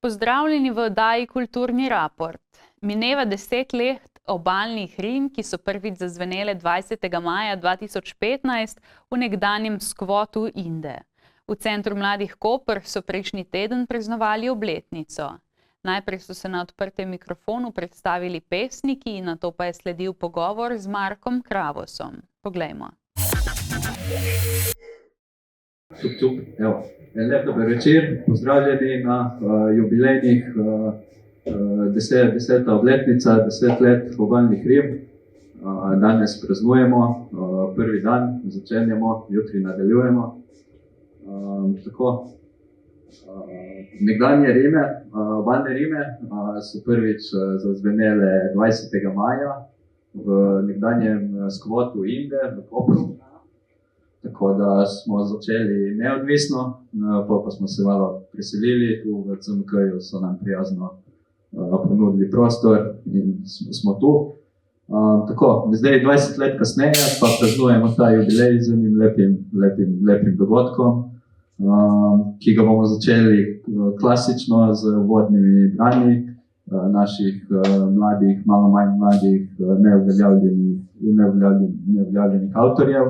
Pozdravljeni v oddaji Kulturni raport. Mineva 10 let obalnih rim, ki so prvič zazvenele 20. maja 2015 v nekdanjem skvotu Inde. V Centru mladih Koper so prejšnji teden praznovali obletnico. Najprej so se na odprtem mikrofonu predstavili pesniki, nato pa je sledil pogovor z Markom Kravosom. Poglejmo. Evo, lep dober večer, pozdravljeni na jubilejnih 10. obletnica, 10 let obalnih rim. Danes praznujemo, prvi dan začenjamo, jutri nadaljujemo. Nekdanje Rime, obalne Rime so prvič zazvenele 20. maja v nekdanjem skvotu Inde v Kopru. Tako da smo začeli neodvisno, pa smo se malo preselili, tu v CMK-ju so nam prijazno ponudili prostor in smo tu. Zdaj 20 let kasneje pa praznujemo ta jubilej z enim lepim dogodkom, ki ga bomo začeli klasično z uvodnimi branji naših mladih, malo manj mladih, neuveljavljenih avtorjev.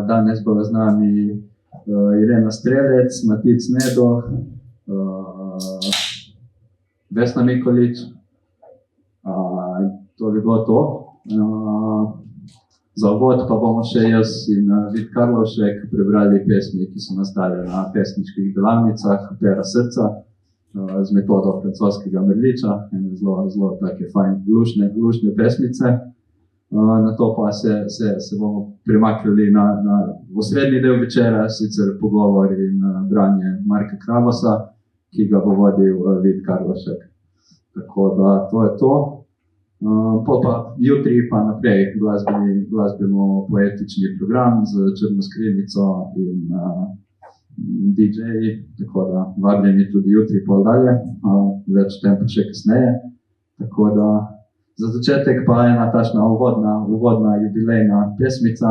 Danes bo z nami Irena Strelec, Matic Nedoh, Vesna Mikolič. To bi bilo to. Za uvod pa bomo še jaz in Vid Karlovšek prebrali pesmi, ki so nastale na pesniških delavnicah Pera srca z metodo francoskega Merliča. Zelo take fajn, lušne pesmice. Na to pa se bomo premaknili na osrednji del večera, sicer pogovor in branje Marka Kravosa, ki ga bo vodil Vid Karlovšek. Tako da to je to. Pa jutri pa naprej glasbeno-poetični program z Črno skrinjico in DJ-ji, tako da vabljeni tudi jutri pol dalje, več tem pa še kasneje. Tako da za začetek pa ena tašna uvodna jubilejna pesmica,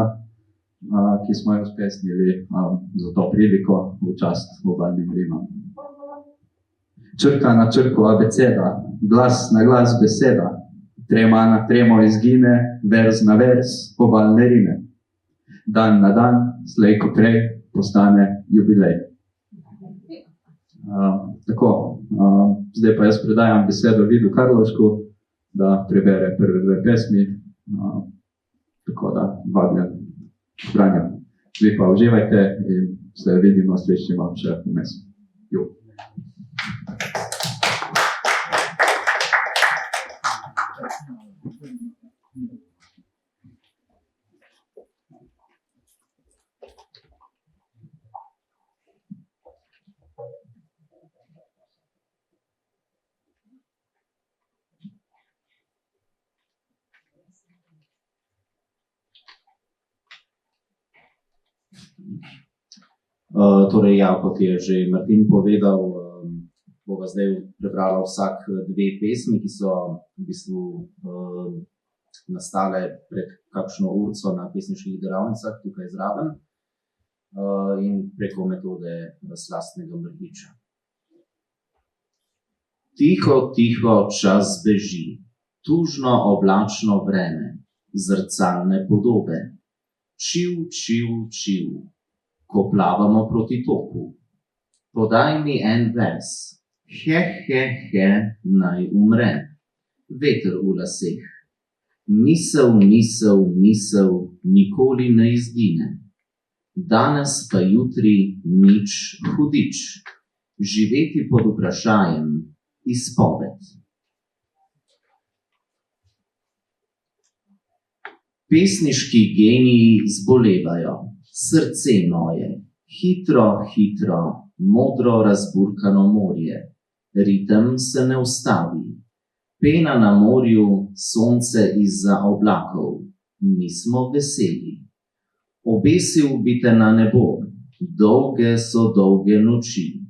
ki smo jo spesnili za to priliko v čast obalnim rimam. Črka na črko abeceda, glas na glas beseda, trema na tremo izgine, verz na verz obalne rime. Dan na dan, slej ko prej, postane jubilej. Zdaj pa jaz predajam besedo Vidu Karlovšku, da prebere prve dve pesmi, tako da vabljen k branju. Vi pa uživajte in se vidimo, slišimo še vmes. Kot je že Martin povedal, bova zdaj prebrala vsak dve pesmi, ki so v bistvu nastale pred kakšno urco na pesniških delavnicah tukaj zraven in preko metode slastnega Mrliča. Tiho, tiho čas beži, tužno oblačno vreme, zrcalne podobe, čiv, čiv, čiv. Ko plavamo proti toku, podaj mi en vers, he, naj umre, veter v laseh, misel, nikoli ne izgine, danes pa jutri nič hudič, živeti pod vprašajem, izpoved. Pesniški geniji zbolevajo, srce moje, hitro, modro razburkano morje, ritem se ne ustavi, pena na morju, sonce izza oblakov, mi smo veseli. Obesil bi te na nebo, dolge so dolge noči,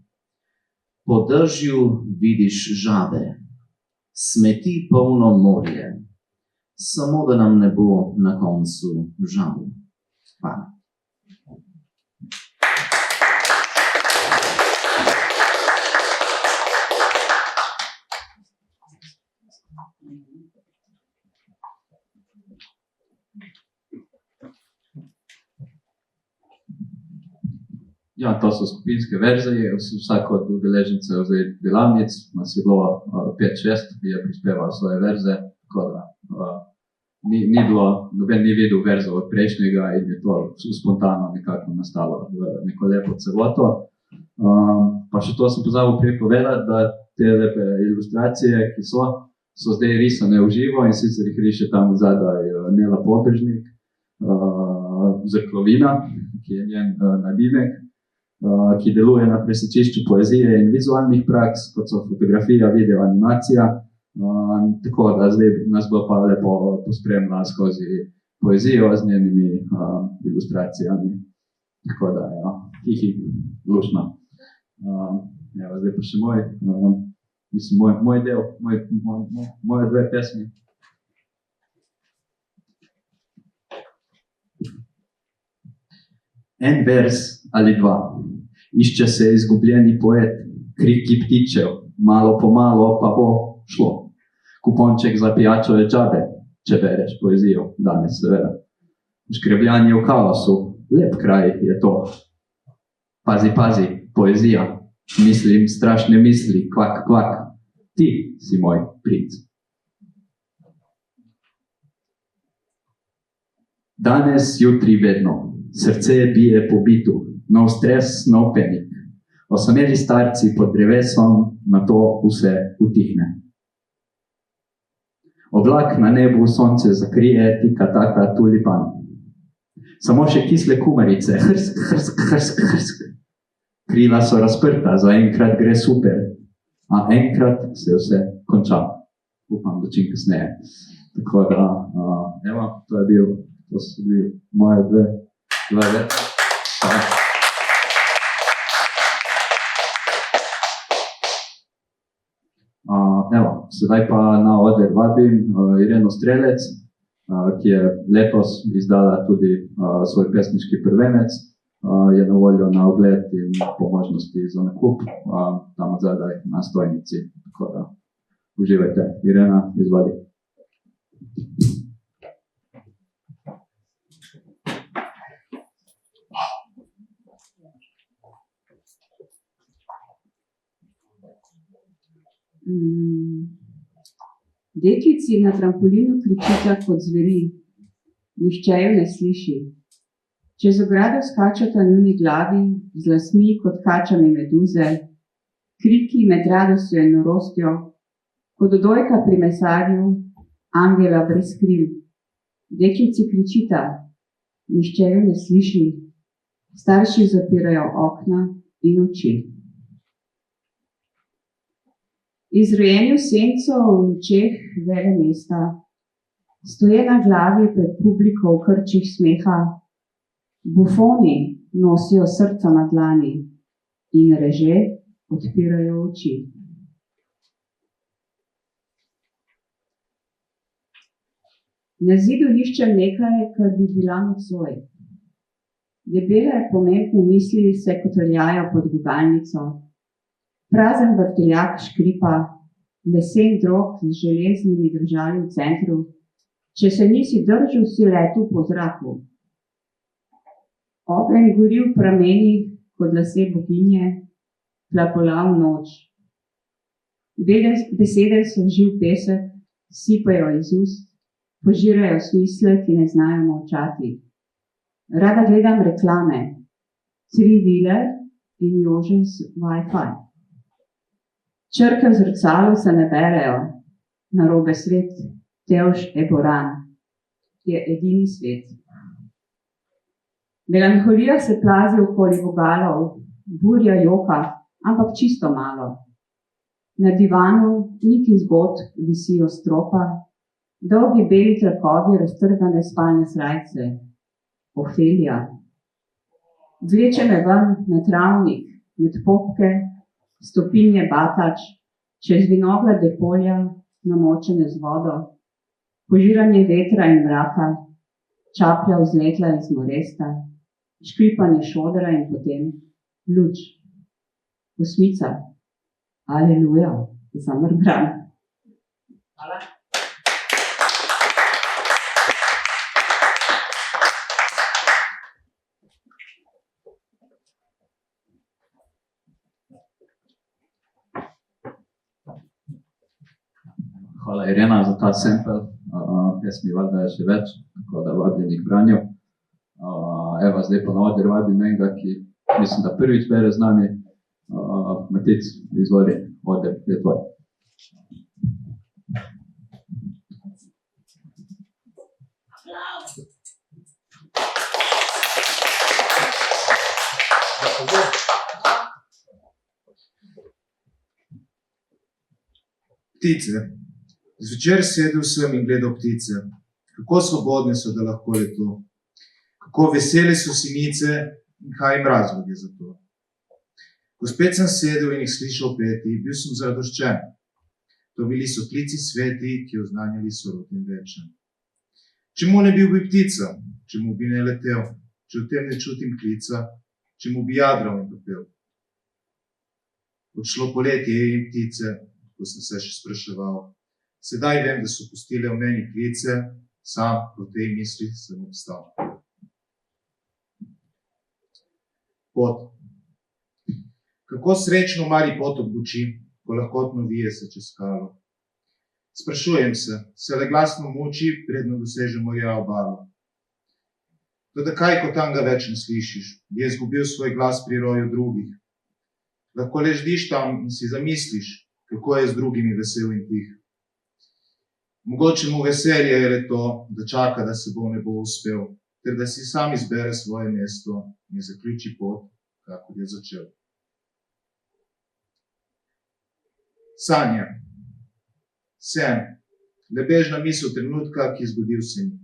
po dežju vidiš žabe, smeti polno morje, samo da nam ne bo na koncu žal. Hvala. Ja, to so skupinske verzije, vsak od udeležencev delavnic, nas je bilo 5-6, je prispeval svoje verze, tako da ni bilo, noben ni videl verzo od prejšnjega in je to spontano nekako nastalo v neko lepo celoto. Pa še to sem pozabil prej povedati, da te lepe ilustracije, ki so zdaj risane v živo in sicer jih riše tam zadaj Nela Pobežnik, Zrklovina, ki je njen nadimek, ki deluje na presečišču poezije in vizualnih praks, kot so fotografija, video, animacija. Tako da zdaj nas bo pa lepo pospremila skozi poezijo z njenimi ilustracijami. Tako da, ja, lušno. Evo, zdaj pa še moj del, moje dve pesmi. En vers ali dva, išče se izgubljeni poet, kriki ptičev, malo po malo pa bo šlo. Kuponček za pijačo je džabe, če bereš poezijo, danes seveda. Škrebljanje v kaosu, lep kraj je to. Pazi, pazi, poezija, mislim strašne misli, kvak, kvak, ti si moj princ. Danes, jutri, vedno, srce bije po bitu, nov stres, nov penik. Osameli starci pod drevesom, na to vse utihne. Oblak na nebu sonce zakrije, tika taka tulipan. Samo še kisle kumarice, hrsk, hrsk, hrsk, hrsk. Krila so razprta, zaenkrat gre super, a enkrat se vse konča. Upam, da čim kasneje. Tako da, evo, to so bili moje dve verze. Evo, sedaj pa na oder vabim Ireno Strelec, ki je letos izdala tudi svoj pesniški prvenec, je na voljo na ogled in po možnosti za nakup, tam zadaj na stojnici, tako da uživajte. Irena, izvoli. Deklici na trampolinu kričita kot zveri, nihče ju ne sliši. Čez ogrado skačata njuni glavi, z lasmi kot kačami meduze, kriki med radostjo in norostjo, kot odojka pri mesarju, angela brez kril. Deklici kričita, nihče ju ne sliši, starši zapirajo okna in oči. Izrojeni v senco v očeh vele mesta, stoje na glavi pred publiko v krčih smeha, bufoni nosijo srca na dlani in reže odpirajo oči. Na zidu iščem nekaj, kar bi bila nocoj. Debele pomembne misli se kotrljajo pod gugalnico. Prazen vrtiljak škripa, lesen drog z železnimi držali v centru. Če se nisi držal, si letel po zraku. Ogenj gori v pramenih, kot lase boginje, plapolal noč. Besede so živ pesek, sipajo iz ust, požirajo smisle, ki ne znajo molčati. Rada gledam reklame, 3-wheeler in Jožes Wi-Fi. Črke v zrcalu se ne berejo, narobe svet, Tevž Eboran, je edini svet. Melanholija se plazi okoli vogalov, burja joka, ampak čisto malo. Na divanu niti zgod visijo stropa, dolgi beli trakovi raztrgane spalne srajce. Ofelija. Vleče me ven na travnik, med popke, stopinje Batač, čez vinograde polja, namočene z vodo, požiranje vetra in mraka, čaplja vzletla iz moresta, škripanje šodra in potem luč. Osmica. Aleluja, zamrbran. Hvala. ta sample, pesmi valjda je še več, tako da vabljeni k branju. Evo, zdaj pa na oder vabim enega, ki mislim, da prvič bere z nami. Matic, izvoli, oder je tvoj. Ptice. Zvečer sedel sem in gledal ptice. Kako svobodne so, da lahko leto. Kako vesele so sinice in kaj jim razlog je za to. Ko spet sem sedel in jih slišal peti, bil sem zaradoščen. To bili so klici sveti, ki oznanjali so rod in večen. Čemu ne bil bi ptica, čemu bi ne letel, če v tem ne čutim klica, čemu bi jadral in popel. Odšlo poletje in ptice, ko sem se še spraševal. Sedaj vem, da so pustile v meni klice, sam po tej misli sem obstal. Pot. Kako srečno mali potok buči, ko lahkotno vije se čez skalo. Sprašujem se le glasno muči, predno doseže morja obalo. Toda kaj, ko tam ga več ne slišiš, je izgubil svoj glas pri roju drugih. Lahko le ždiš tam in si zamisliš, kako je z drugimi vesel in tih. Mogoče mu veselje je le to, da čaka, da se bo ne bo uspel, ter da si sam izbere svoje mesto in zaključi pot, kakor je začel. Sanja. Sen. Lebežna misel trenutka, ki zgodil se ni.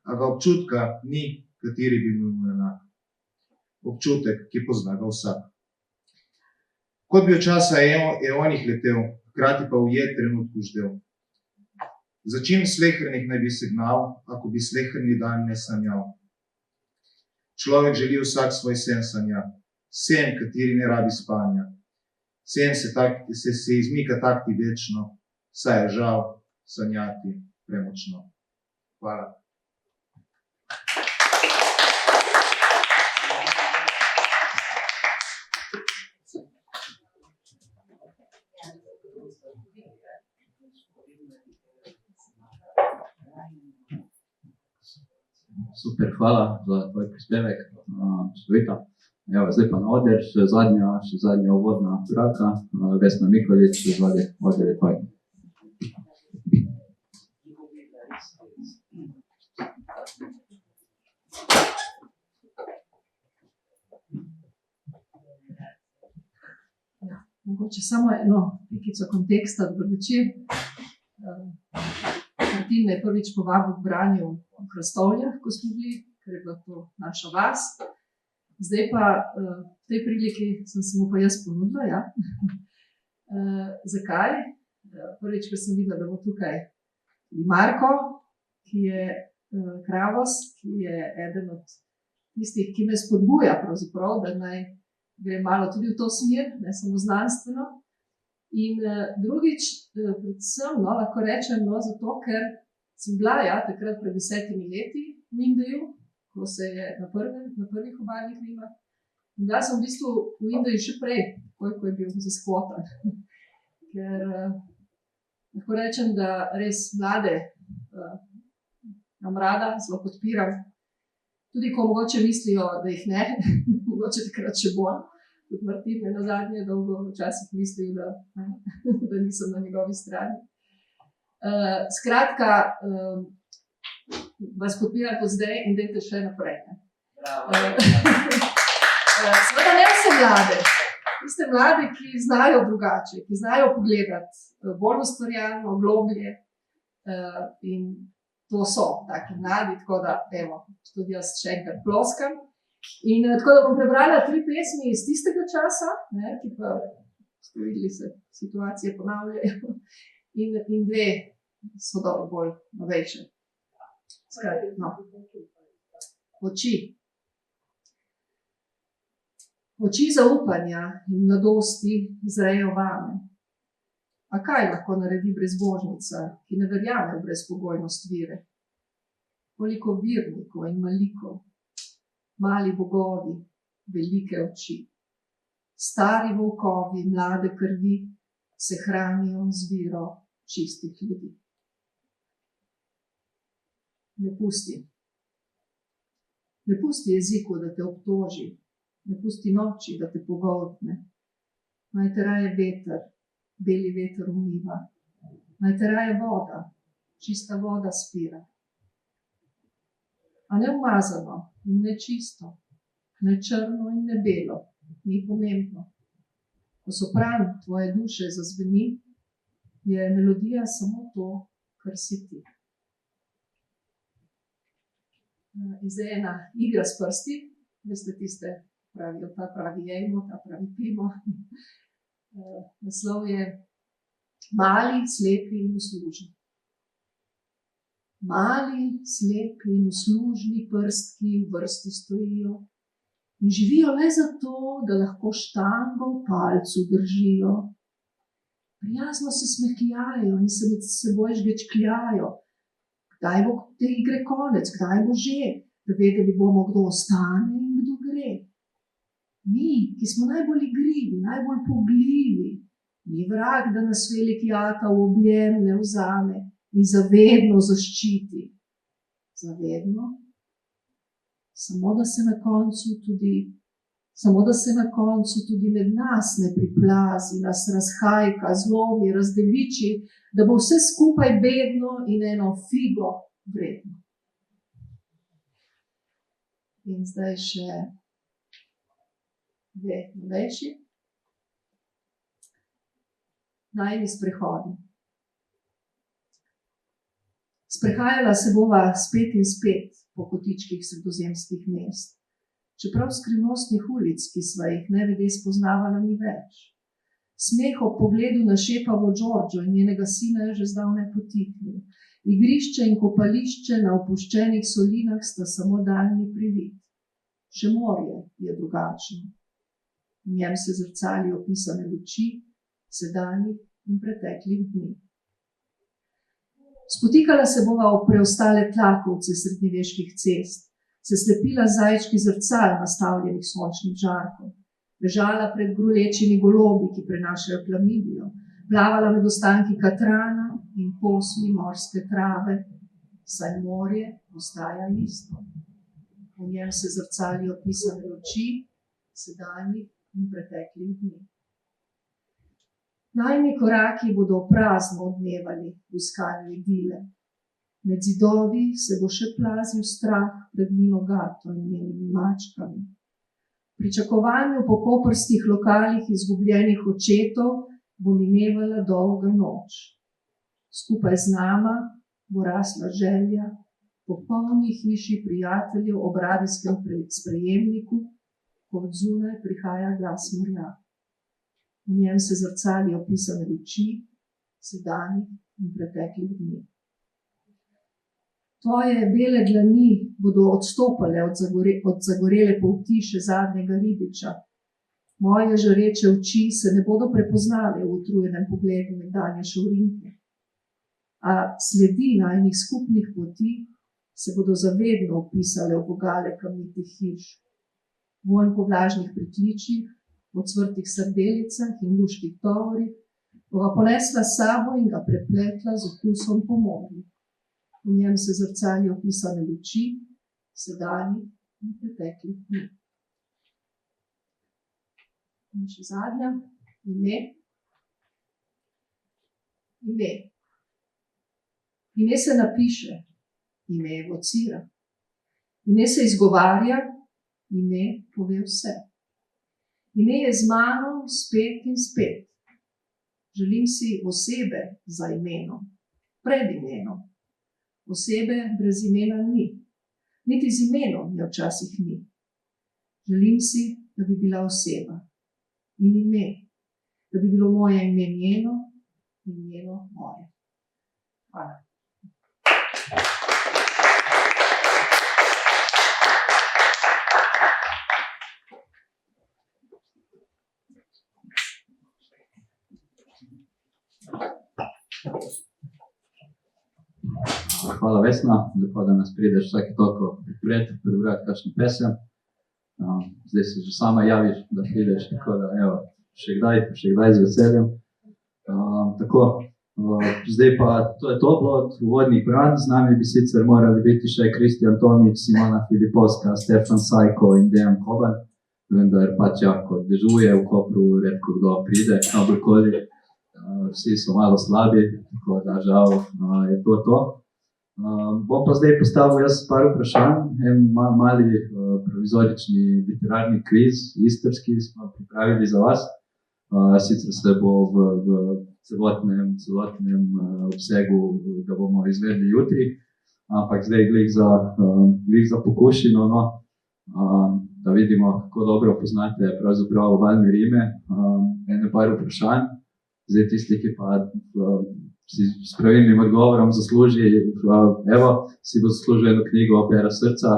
A ga občutka ni, kateri bi bil enak. Občutek, ki pozna ga vsak. Kot bi v časa eonih letel, hkrati pa ujet trenutku ždel. Za čim slehernih naj bi se gnal, ako bi sleherni dan ne sanjal. Človek želi vsak svoj sen sanja, sen, kateri ne rabi spanja. Sen se izmika takti večno, saj je žal sanjati premočno. Hvala. Super, hvala za tvoj prispevek. Čudovito. Evo, zdaj pa na oder, še zadnja uvodna braka. Vesna Mikolič, izvoli, oder je tvoj. Mogoče samo eno pikico konteksta, dober večer. Martin me je prvič povabil k branju v Hrastovljah, ko smo bili, ker je bila to naša vas. Zdaj pa v tej priliki sem se mu pa jaz ponudila, ja. Zakaj? Prvič, ker sem videla, da bo tukaj Marko, ki je Kravos, ki je eden od tistih, ki me spodbuja pravzaprav, da naj gre malo tudi v to smer, ne samo znanstveno. In drugič, predvsem, lahko rečem, zato, ker sem bila takrat pred 10 leti v Indiji, ko se je na prvih obalnih rimah. In bila sem v bistvu v Indiji še prej, ko je bil zaskvotan. Ker lahko rečem, da res mlade imam rada, zelo podpiram. Tudi ko mogoče mislijo, da jih ne, mogoče takrat še bolj. Tudi Martin me nazadnje dolgo včasih mislil, da nisem na njegovi strani. Skratka, vas podpiram po zdaj in dajte še naprej. Seveda ne vse mlade. Tiste mlade, ki znajo drugače, ki znajo pogledati bolj ustvarjalno, globlje. In to so taki mladi, tako da, evo, tudi jaz še enkrat ploskam. In tako da bom prebrala 3 pesmi iz tistega časa, ki pa ste videli, se situacije ponavljajo, in 2 so dobro bolj novejše. No. Oči. Oči zaupanja in mladosti zrejo vame. A kaj lahko naredi brezbožnica, ki ne verjame v brezpogojnost vire? Koliko virnikov in malikov, mali bogovi, velike oči. Stari volkovi, mlade krvi se hranijo z viro čistih ljudi. ne pusti. Ne pusti jeziku, da te obtoži, ne pusti noči, da te pogoltne. Naj te raje veter, beli veter umiva, naj te raje voda, čista voda spira. A ne umazano in ne čisto, ne črno in ne belo, ni pomembno. Ko sopran tvoje duše zazveni, je melodija samo to, kar si ti. In zdaj ena igra s prsti, veste tiste, pravijo, ta pravi jejmo, ta pravi pimo. Naslov je Mali, slepi in uslužni. Mali, slepi in uslužni prstki v vrsti stojijo in živijo le zato, da lahko štango v palcu držijo. Prijazno se smehljajo in se med seboj žgečkljajo. Kdaj bo te igre konec, kdaj bo že, da vedeli bomo, kdo ostane in kdo gre. Mi, ki smo najbolj igrivi, najbolj pogljivi, ni vrag, da nas veliki ata v objem ne vzame in zavedno zaščiti. Zavedno? Samo da se na koncu tudi med nas ne priplazi, nas razhajka, zlomi, razdeviči, da bo vse skupaj bedno in eno figo vredno. In zdaj še dve novejši. Najini sprehodi. Sprehajala se bova spet in spet po kotičkih sredozemskih mest, čeprav skrivnostnih ulic, ki sva jih nevede spoznavala, ni več. Smeh ob pogledu na šepavo Đorđo in njenega sina je že zdavnaj potihnil. Igrišče in kopališče na opuščenih solinah sta samo daljni privid. Še morje je drugačno. V njem se zrcali opisane luči sedanjih in preteklih dni. Spotikala se bova ob preostale tlakovce srednjeveških cest, se slepila zajčki zrcal nastavljenih sončnih žarkov, ležala pred grulečimi golobi, ki prenašajo klamidijo, plavala med ostanki katrana in posmi morske trave, saj morje ostaja isto. V njem se zrcali opisane luči sedanjih in preteklih dni. Najini koraki bodo prazno odmevali v iskanju idile. Med zidovi se bo še plazil strah pred Nino Gato in njenimi mačkami. V pričakovanju po koprstih lokalih izgubljenih očetov bo minevala dolga noč. Skupaj z nama bo rasla želja po polni hiši prijateljev ob radijskem sprejemniku, ko od zunaj prihaja glas morja. V njem se zrcali opisane luči sedanjih in preteklih dni. Tvoje bele dlani bodo odstopale od zagorele polti še zadnjega ribiča. Moje žareče oči se ne bodo prepoznale v utrujenem pogledu nekdanje šaurinke. A sledi najinih skupnih poti se bodo zavedno opisale v vogale kamnitih hiš. Vonj po vlažnih pritličjih, po cvrtih sardelicah in luških tovorih, bova ponesla s sabo in ga prepletla z okusom po morju. V njem se zrcali opisane luči sedanjih in preteklih dni. In še zadnja, ime. Ime. Ime se napiše, ime evocira. Ime se izgovarja, ime pove vse. Ime je z mano spet in spet. Želim si osebe za imenom, pred imenom. Osebe brez imena ni, niti z imenom je včasih ni. Želim si, da bi bila oseba in ime, da bi bilo moje ime njeno in njeno moje. Hvala. Hvala, Vesna, lepo, da nas prideš vsake toliko podpreti, prebrati kakšno pesem. Zdaj se že sama javiš, da prideš, tako da evo, še kdaj z veseljem. Tako, Zdaj pa to je to bilo od uvodnih branj, z nami bi sicer morali biti še Kristjan Tomič, Simona Filipovska, Stefan Sajko in Dejan Koban, vendar pač ko dežuje v Kopru, redko kdo pride, kakorkoli, vsi so malo slabi, tako da žal je to. Bom pa zdaj postavil jaz par vprašanj, en mali provizorični literarni kviz, istrski smo pripravili za vas. Sicer se bo v celotnem obsegu, ga bomo izvedli jutri, ampak zdaj glih za pokušino, da vidimo, kako dobro poznate pravzaprav obalne Rime. Ene par vprašanj, zdaj tisti, ki pa si s pravilnim odgovorom zasluži, si bo zaslužil eno knjigo Opera srca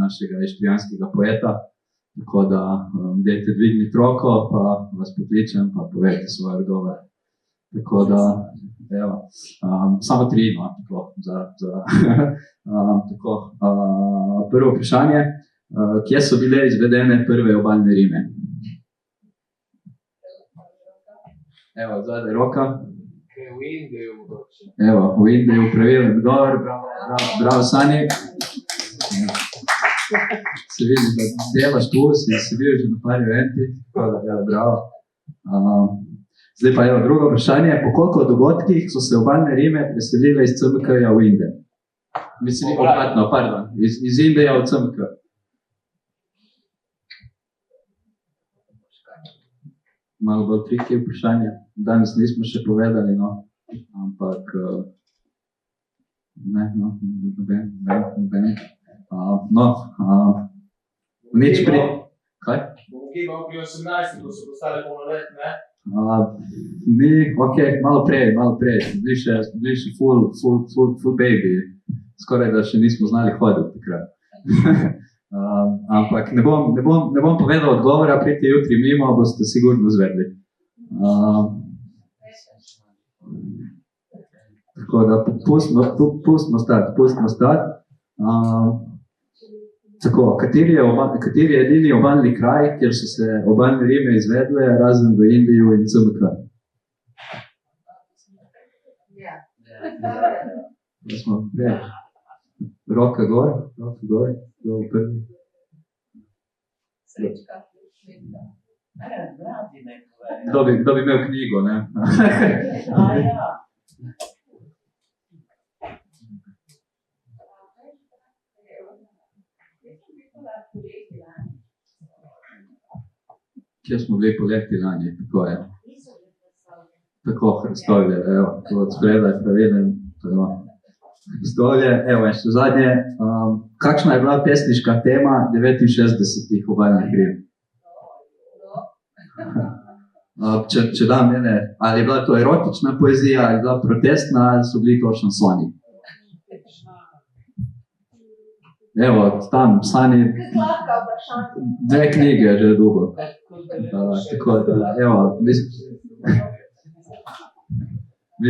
našega ištrijanskega poeta. Tako da dajte dvigniti roko, pa vas pokličem, pa povejte svoj odgovor. Tako da, samo 3, tako, prvo vprašanje, kje so bile izvedene prve obalne Rime? Zadaj roka. V Indiji. V Indiji, pravilen odgovor, bravo Sani. Se vidi, da delaš tu, si bil že na par eventih, tako da bravo. Zdaj pa drugo vprašanje, po koliko dogodkih so se obalne Rime preselile iz CMK-ja v Indije? Mislim, obratno, pardon, iz Indije v CMK. Malo bolj triki vprašanje, danes nismo še povedali, ampak noben. Nič pri... Kaj? Bom gibal pri 18, ko so postale polnoletne. Ni, malo prej, bili še full baby, skoraj da še nismo znali hoditi takrat. Ampak ne bom povedal odgovora, pridite jutri mimo, boste sigurno zvedli. Tako da pustimo stati. Tako, kateri je edini obalni kraj, kjer so se obalne Rime izvedle, razen v Indiju in CMK? Roka gor, kdo v prvi? Srečka. Kdo bi imel knjigo, ne? Kje smo bili poleti lani, tako je. Tako, Hrastovje, od spredaj pravilen, Hrastovje, še zadnje. Kakšna je bila pesniška tema 69 obalnih Rim? Če dam mene, ali je bila to erotična poezija, ali je bila protestna, ali so bili to šansoni? Tam, Sani, 2 knjige že dolgo. Tako da,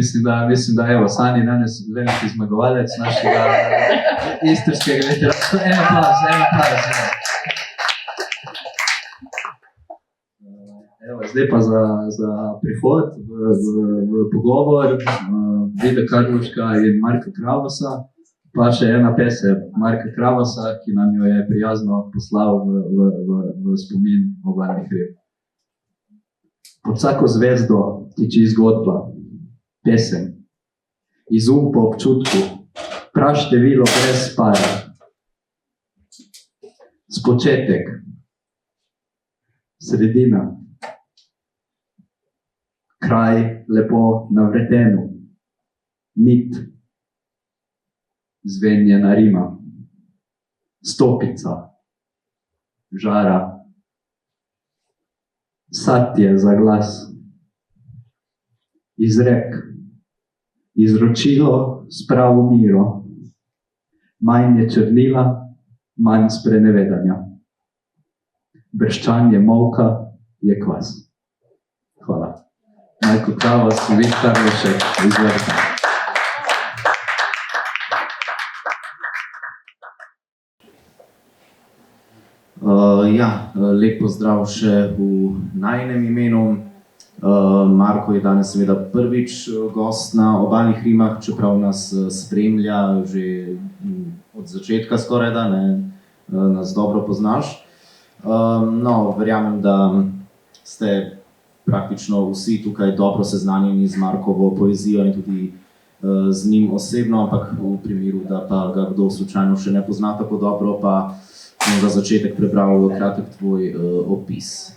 mislim, da Sani danes veliki zmagovalec našega istrskega literatura. En aplavz. Zdaj pa za prihod v pogovor Vida Karluška in Marka Kravosa, pa še ena pesem Marka Kravosa, ki nam jo je prijazno poslal v spomin obalnih Rim. Pod vsako zvezdo tiči zgodba, pesem, izum po občutku, prav število brez para, spočetek, sredina, kraj lepo na vretenu, nit, zvenjena Rima, stopica, žara, satje za glas, izrek, izročilo s pravo miro, manj je črnila, manj sprenevedanja, brščanje molka je kvas. Hvala. Marko Kravos, Vid Karlošek, izvedite. Lep pozdrav še v najinem imenu. Marko je danes seveda prvič gost na obalnih rimah, čeprav nas spremlja že od začetka skoraj da, nas dobro poznaš. No, verjamem, da ste praktično vsi tukaj dobro seznanjeni z Markovo poezijo in tudi z njim osebno, ampak v primeru, da pa ga kdo slučajno še ne pozna tako dobro, pa bom za začetek prebral kratek tvoj opis.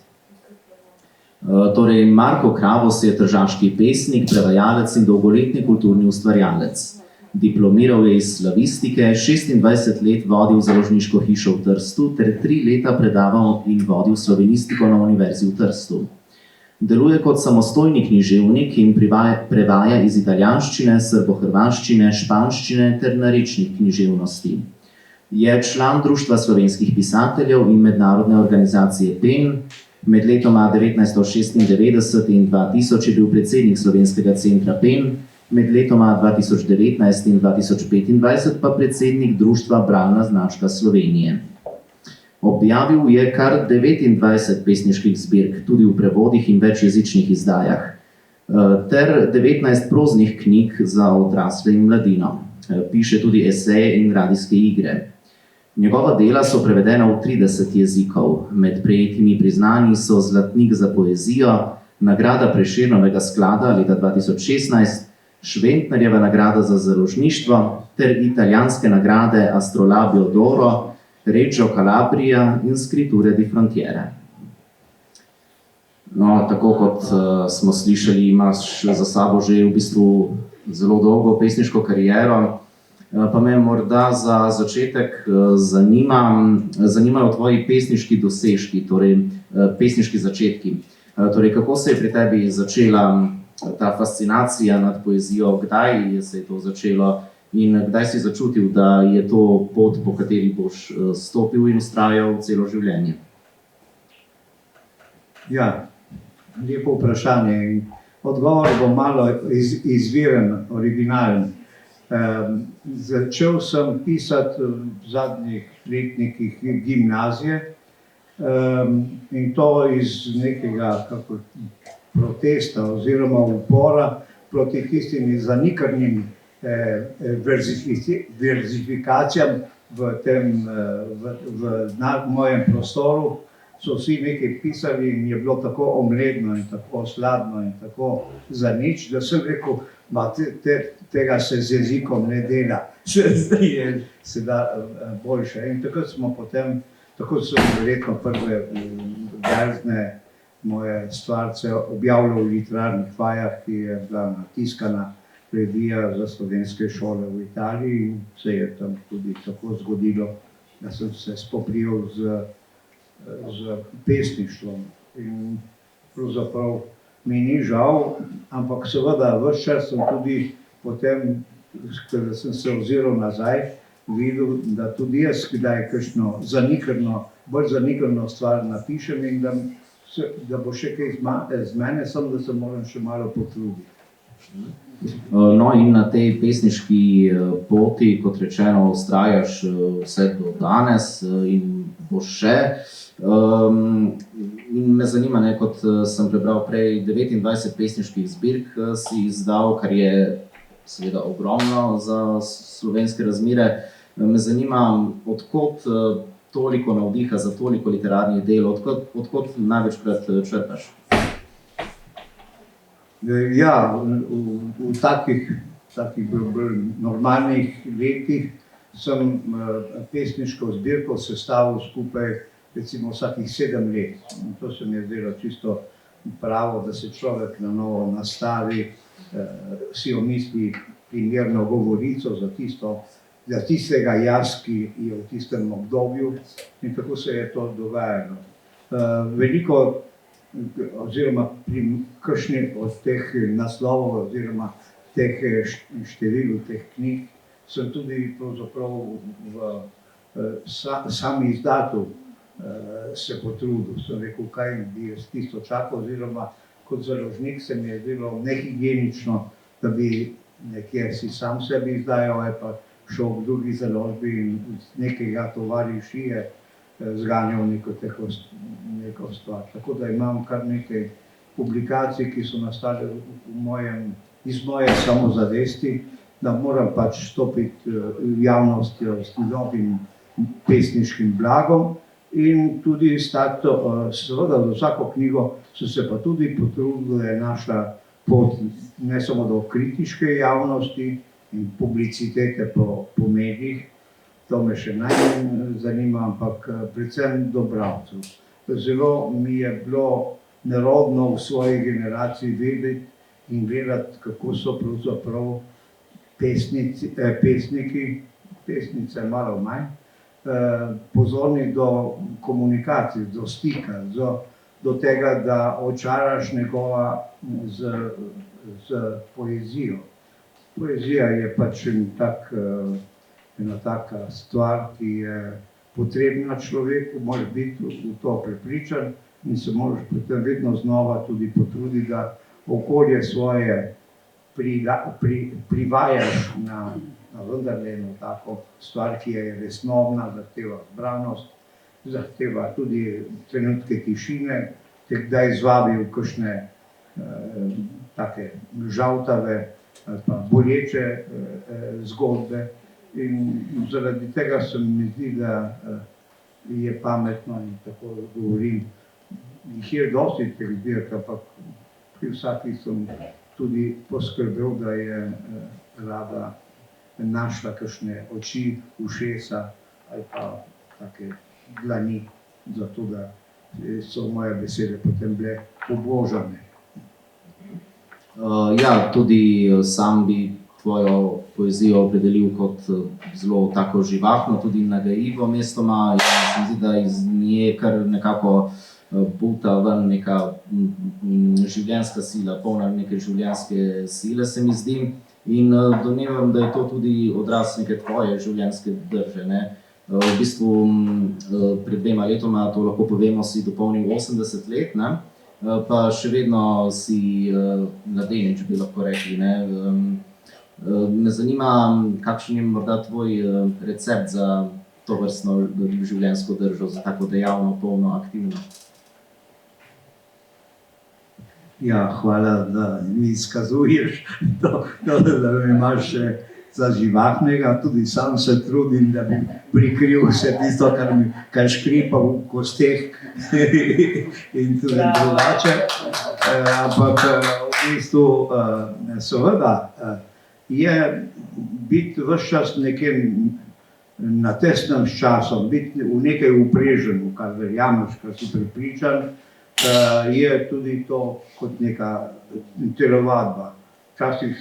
Torej, Marko Kravos je tržaški pesnik, prevajalec in dolgoletni kulturni ustvarjalec. Diplomiral je iz slavistike, 26 let vodil založniško hišo v Trstu ter 3 leta predaval in vodil slovenistiko na Univerzi v Trstu. Deluje kot samostojni književnik in prevaja iz italijanščine, srbohrvaščine, španščine ter narečnih književnosti. Je član Društva slovenskih pisateljev in mednarodne organizacije PEN. Med letoma 1996 in 2000 je bil predsednik Slovenskega centra PEN, med letoma 2019 in 2025 pa predsednik Društva Bralna značka Slovenije. Objavil je kar 29 pesniških zbirk, tudi v prevodih in večjezičnih izdajah, ter 19 proznih knjig za odrasle in mladino. Piše tudi eseje in radijske igre. Njegova dela so prevedena v 30 jezikov. Med prejetimi priznanji so Zlatnik za poezijo, nagrada Prešernovega sklada leta 2016, Šventnerjeva nagrada za založništvo ter italijanske nagrade Astrolabio d'Oro, Reggio Calabria in Scritture di Frontiere. No, tako kot smo slišali, imaš za sabo že v bistvu zelo dolgo pesniško kariero, pa me morda za začetek zanimajo tvoji pesniški dosežki, torej pesniški začetki. Torej, kako se je pri tebi začela ta fascinacija nad poezijo, kdaj se je to začelo in kdaj si začutil, da je to pot, po kateri boš stopil in vztrajal celo življenje? Ja, lepo vprašanje. Odgovor bo malo izviren, originalen. Začel sem pisati v zadnjih letnikih gimnazije in to iz nekega protesta oziroma upora proti tistim zanikrnim verzifikacijam v mojem prostoru. So vsi nekaj pisali in je bilo tako omledno in tako sladno in tako zanič, da sem rekel, tega se z jezikom ne dela, se da boljše. In tako so verjetno prve verzne moje stvarce objavljal v literarnih vajah, ki je bila natiskana revija za slovenske šole v Italiji in se je tam tudi tako zgodilo, da sem se spoprijel z pesništvom. In pravzaprav mi ni žal, ampak seveda ves čas sem tudi potem, kada sem se oziral nazaj, videl, da tudi jaz kdaj kakšno bolj zanikrno stvar napišem in da bo še kaj z mene, samo da se moram še malo potruditi. No, in na tej pesniški poti, kot rečeno, vztrajaš vse do danes in boš še. In me zanima, kot sem prebral prej, 29 pesniških zbirk si izdal, kar je seveda ogromno za slovenske razmere. Me zanima, odkot toliko navdiha za toliko literarnih del, odkot največkrat črpaš? Ja, v takih bolj normalnih letih sem pesniško zbirko sestavil skupaj recimo vsakih 7 let. In to se mi je zdelo čisto pravo, da se človek na novo nastavi, si omisli primerno govorico za tistega jaz, ki je v tistem obdobju, in tako se je to dogajalo. Veliko oziroma pri kakšni od teh naslovov oziroma teh števil teh knjig sem tudi pravzaprav v sami izdatu se potrudil. Sem rekel, kaj bi jaz tisto čakal, oziroma kot založnik se mi je zdelo nehigienično, da bi nekje si sam sebi izdajal, ali pa šel v drugi založbi in nekega tovarišije zganjal neko stvar. Tako da imam kar nekaj publikacij, ki so nastale iz moje samozavesti, da moram pač stopiti v javnostjo s novim pesniškim blagom in tudi seveda za vsako knjigo so se pa tudi potrudili, da je našla pot ne samo do kritiške javnosti in publicitete po medijih, to me še najmanj zanima, ampak predvsem do bralcev. Zelo mi je bilo nerodno v svoji generaciji vedeti in gledati, kako so pravzaprav pesniki, pesnice malo manj, pozorni do komunikacije, do stika, do tega, da očaraš nekoga z poezijo. Poezija je pač ena taka stvar, ki je potrebna človeku, moraš biti v to prepričan in se moraš potem vedno znova tudi potruditi, da okolje svoje privajaš na vendarle eno tako stvar, ki je resnovna, zahteva zbranost, zahteva tudi trenutke tišine, te kdaj izvabi v kakšne take žaltave ali pa boleče zgodbe. In zaradi tega se mi zdi, da je pametno in tako govorim. Jih je dosti teh zbirk, ampak pri vsaki sem tudi poskrbel, da je rada našla kakšne oči, ušesa ali pa take dlani, zato da so moje besede potem bile obložene. Ja, tudi sam bi tvojo poezijo opredelil kot zelo tako živahno, tudi nagajivo mestoma. Se mi zdi, da iz nje kar nekako buta ven neka življenjska sila, polna neke življenjske sile, se mi zdi. In domnevam, da je to tudi odraz neke tvoje življenjske drže, ne? V bistvu pred 2 letoma, to lahko povemo, si dopolnil 80 let, ne? Pa še vedno si mladenič, bi lahko rekli, ne? Me zanima, kakšen je morda tvoj recept za to vrstno življenjsko držo, za tako dejavno, polno, aktivno? Ja, hvala, da mi izkazuješ to, da me imaš za živahnega. Tudi sam se trudim, da bi prikril vse tisto, kar škripa v kosteh in tudi drugače. Ampak v bistvu seveda je biti ves čas nekem na tesnem s časom, biti v nekaj uprežen, v kar verjameš, kar si prepričan, je tudi to kot neka telovadba. Včasih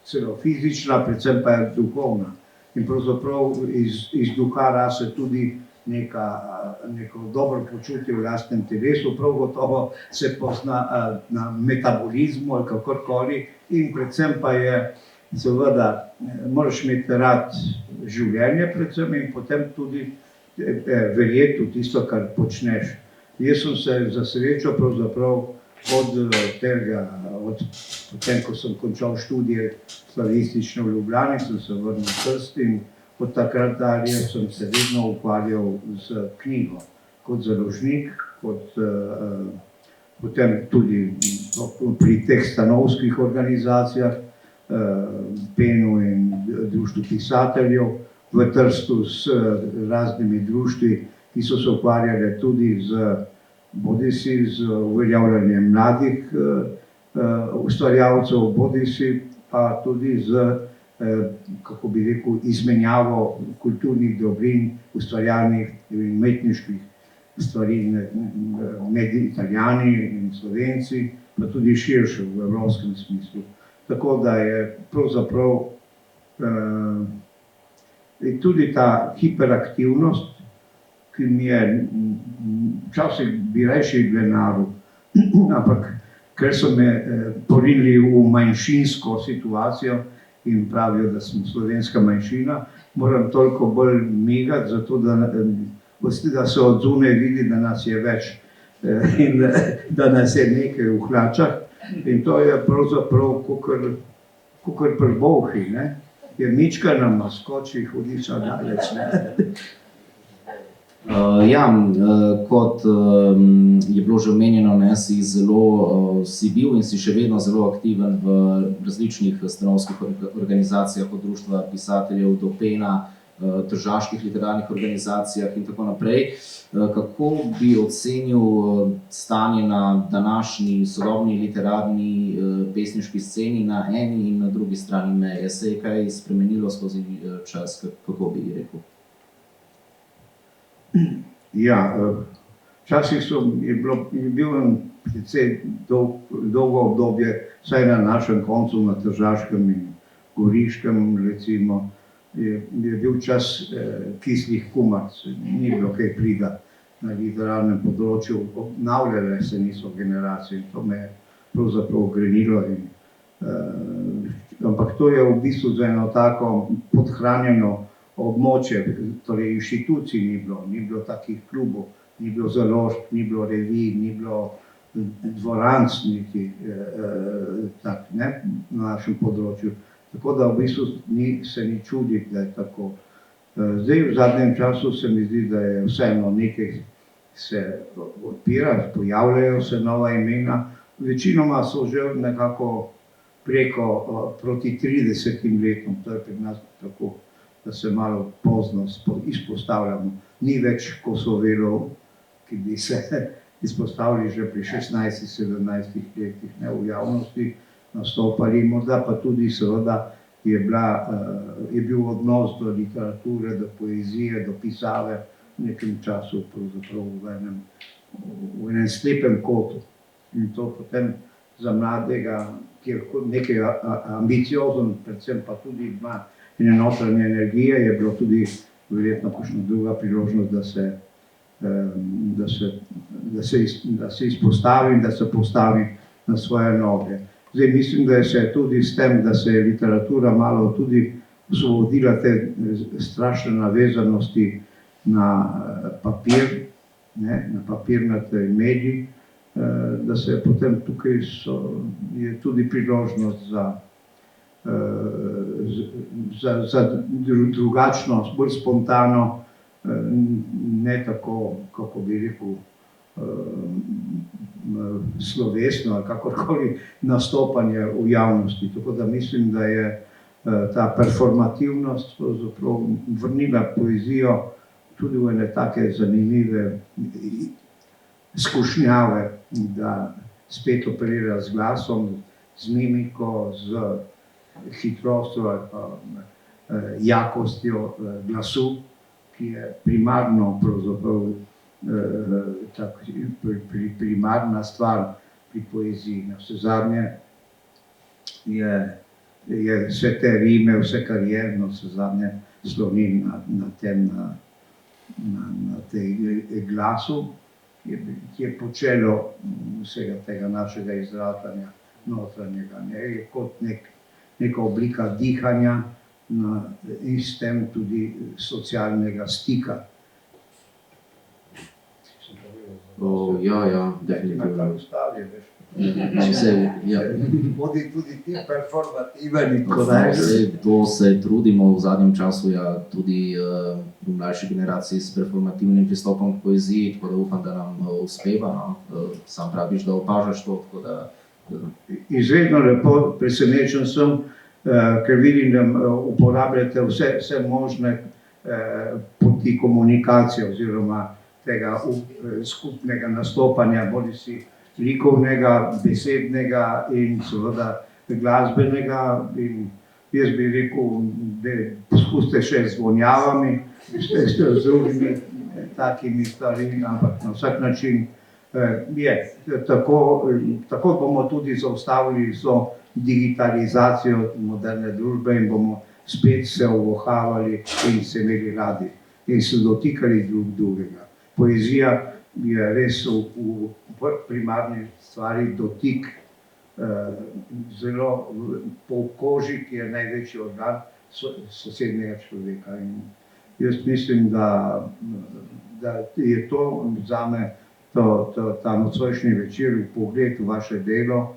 celo fizična, predvsem pa je duhovna. In pravzaprav iz duha rase tudi neko dobro počutje v lastnem telesu, prav gotovo se pozna na metabolizmu ali kakorkoli. In predvsem pa je, seveda, moraš imeti rad življenje predvsem in potem tudi verjeti v tisto, kar počneš. Jaz sem se za srečo pravzaprav potem, ko sem končal študije slavistične v Ljubljani, sem se vrnil v Trst in od takrat dalje sem se vedno ukvarjal z knjigo. Kot založnik, potem tudi pri teh stanovskih organizacijah, Penu in društvu pisateljev, v Trstu s raznimi društvi, ki so se ukvarjali tudi bodisi z uveljavljanjem mladih ustvarjalcev, bodisi pa tudi z, kako bi rekel, izmenjavo kulturnih dobrin, ustvarjalnih in umetniških stvari med Italijani in Slovenci, pa tudi širše v evropskem smislu. Tako da je pravzaprav tudi ta hiperaktivnost, ki mi je včasih bi rešil glenaru, ampak ker so me porinili v manjšinsko situacijo in pravijo, da sem slovenska manjšina, moram toliko bolj migati, zato da se od zunaj vidi, da nas je več in da nas je nekaj v hlačah. In to je pravzaprav kakor pri bolhi, ne? Je mička na maskoči, hudiča daleč, ne? Kot je bilo že omenjeno, si bil in si še vedno zelo aktiven v različnih stanovskih organizacijah, od Društva pisateljev do Pena, tržaških literarnih organizacijah in tako naprej. Kako bi ocenil stanje na današnji sodobni literarni pesniški sceni na eni in na drugi strani meje? Se je kaj spremenilo skozi čas, kako bi rekel? Ja, včasih je bil precej dolgo obdobje, vsaj na našem koncu, na Tržaškem in Goriškem, recimo, je bil čas kislih kumac, ni bilo kaj prida na literarnem področju, obnavljale se niso generacije in to me je pravzaprav grenilo. Ampak to je v bistvu za eno tako podhranjeno območje, torej inštitucij ni bilo takih klubov, ni bilo založb, ni bilo revij, ni bilo dvoranc niti na našem področju. Tako da v bistvu se ni čuditi, da je tako. Zdaj v zadnjem času se mi zdi, da je vseeno nekaj se odpira, pojavljajo se nova imena. Večinoma so že nekako proti 30 letom, to je pri nas tako, da se malo pozno izpostavljamo. Ni več Kosovelov, ki bi se izpostavili že pri 16-17 letih, ne, v javnosti nastopali, morda pa tudi seveda je bil odnos do literature, do poezije, do pisave v nekem času pravzaprav v enem slepem kotu. In to potem za mladega, ki je nekaj ambiciozen, predvsem pa tudi ima ene notranje energije, je bilo tudi verjetno kakšna druga priložnost, da se izpostavi in da se postavi na svoje noge. Zdaj mislim, da se je tudi s tem, da se je literatura malo tudi osvobodila te strašne navezanosti na papir, na papirnate mediji, da se je potem tukaj je tudi priložnost za drugačno, bolj spontano, ne tako, kako bi rekel, slovesno ali kakorkoli nastopanje v javnosti. Tako da mislim, da je ta performativnost pravzaprav vrnila poezijo tudi v ene take zanimive skušnjave, da spet operira z glasom, z mimiko, z hitrostjo ali pa jakostjo glasu, ki je primarno pravzaprav primarna stvar pri poeziji. Navsezadnje je vse te rime, vse kar je, navsezadnje sloni na tej glasu, ki je počelo vsega tega našega izražanja notranjega. Je kot neka oblika dihanja in s tem tudi socialnega stika. Ja, definitivno. Bodi tudi ti performativen. To se trudimo v zadnjem času, tudi v mlajši generaciji s performativnim pristopom k poeziji, tako da upam, da nam uspeva. Sam praviš, da opažaš to. Izredno lepo presenečen sem, ker vidim, da uporabljate vse možne poti komunikacije oziroma tega skupnega nastopanja, bodisi likovnega, besednega in seveda glasbenega. In jaz bi rekel, da poskusite še z zvonjavami, z drugimi takimi stvarmi, ampak na vsak način je. Tako bomo tudi zaustavili digitalizacijo moderne družbe in bomo spet se ovohavali in se imeli radi in se dotikali drug drugega. Poezija je res v primarni stvari dotik zelo po koži, ki je največji organ sosednjega človeka. In jaz mislim, da je to zame ta nocojšnji večer, pogled v vaše delo,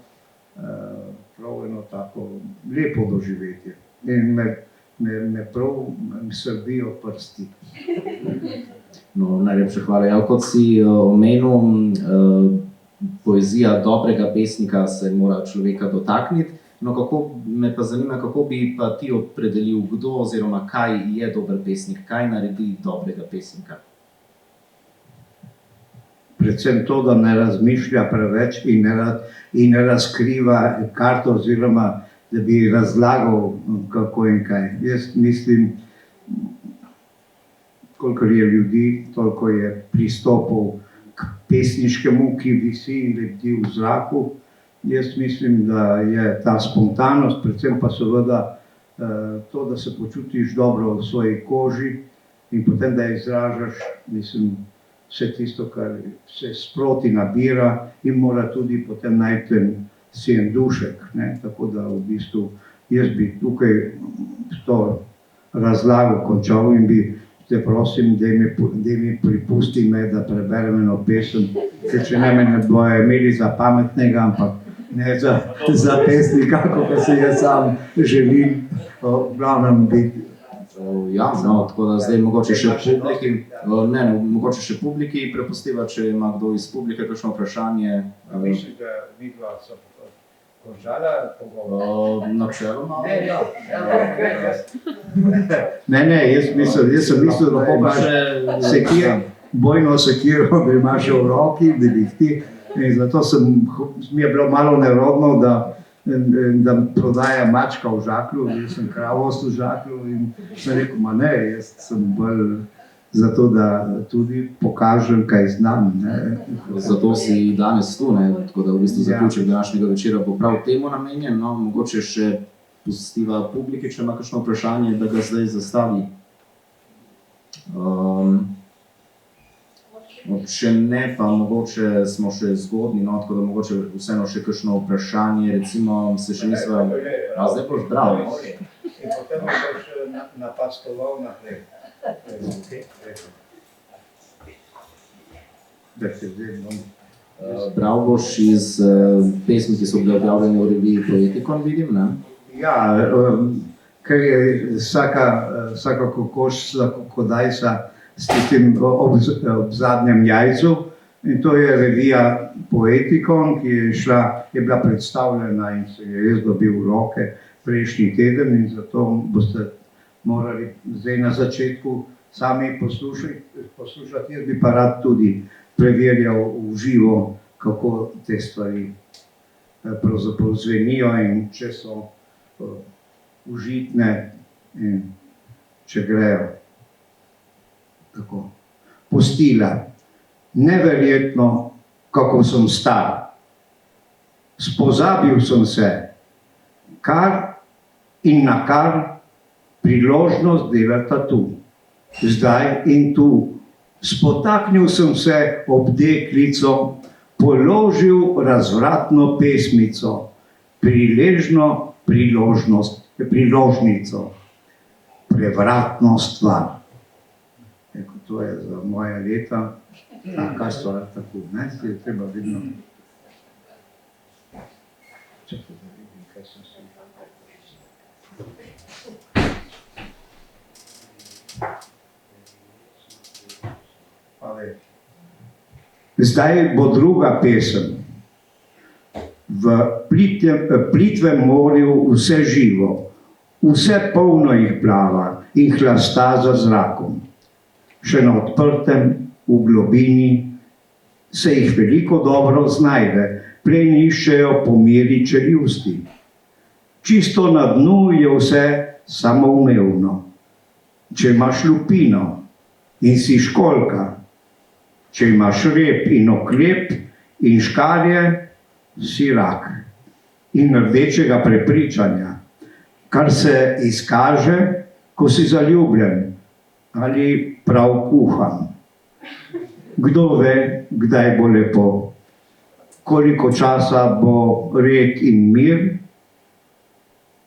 prav eno tako lepo doživetje. In me prav srbijo prsti. No, najlepša hvala. Ja, kot si omenil, poezija dobrega pesnika se mora človeka dotakniti. No, me pa zanima, kako bi pa ti opredelil, kdo oziroma kaj je dober pesnik, kaj naredi dobrega pesnika? Predvsem to, da ne razmišlja preveč in ne razkriva karto oziroma da bi razlagal, kako in kaj. Jaz mislim, kolikor je ljudi, toliko je pristopov k pesniškemu, ki visi in lebdi v zraku. Jaz mislim, da je ta spontanost, predvsem pa seveda to, da se počutiš dobro v svoji koži in potem, da izražaš, mislim, vse tisto, kar se sproti nabira in mora tudi potem najti si en dušek. Ne? Tako da v bistvu jaz bi tukaj to razlago končal in bi te prosim, da mi pripusti me, da preberem eno pesem, če ne me ne bojo imeli za pametnega, ampak ne za pesnika, kako se jaz sam želim v glavnem biti. Ja, no, tako da zdaj mogoče še publiki prepustiva, če ima kdo iz publike kakšno vprašanje. Mislim, da midva so končala pogovor. Načeloma? Ne, jaz sem mislil, da imaš bojno sekiro, da imaš v roki, da dihti. In zato mi je bilo malo nerodno, da prodaja mačka v žaklju, jaz sem kravost v žaklju in sem rekel, ma ne, jaz sem bolj zato, da tudi pokažem, kaj znam. Ne. Zato si danes tu, ne? Tako da v bistvu zaključek današnjega večera bo prav temu namenjen. No, mogoče še pustiva publiki, če ima kakšno vprašanje, da ga zdaj zastavi. Če ne, pa mogoče smo še zgodni, no, tako da mogoče vseeno še kakšno vprašanje, recimo se še nisva... A zdaj boš bral? In potem boš napastoval naprej. Bral boš iz pesmi, ki so bile objavljene v reviji Poetikon, vidim, ne? Ja, ker je vsaka kokoš, kokodajsa s tistim ob zadnjem jajcu. In to je revija Poetikon, ki je bila predstavljena in se je res dobil v roke prejšnji teden in zato boste morali zdaj na začetku sami poslušati. Jaz bi pa rad tudi preverjal v živo, kako te stvari pravzaprav zvenijo in če so užitne in če grejo. Tako. Pustila. Neverjetno, kako sem star. Spozabil sem se, kar in na kar priložnost delata tu. Zdaj in tu. Spotaknil sem se ob deklico, položil razvratno pesmico, priložnico, prevratno stvar. To je za moje leta, taka stvar tako, ne, se je treba vidno. Čakaj, da vidim, kaj sem si... Zdaj bo druga pesem. V plitvem morju vse živo, vse polno jih plava in hlasta za zrakom. Še na odprtem, v globini, se jih veliko dobro znajde, prej iščejo po meri čeljusti. Čisto na dnu je vse samoumevno. Če imaš lupino in si školjka, če imaš rep in oklep in škarje, si rak in rdečega prepričanja, kar se izkaže, ko si zaljubljen ali prav kuhan. Kdo ve, kdaj bo lepo, koliko časa bo red in mir,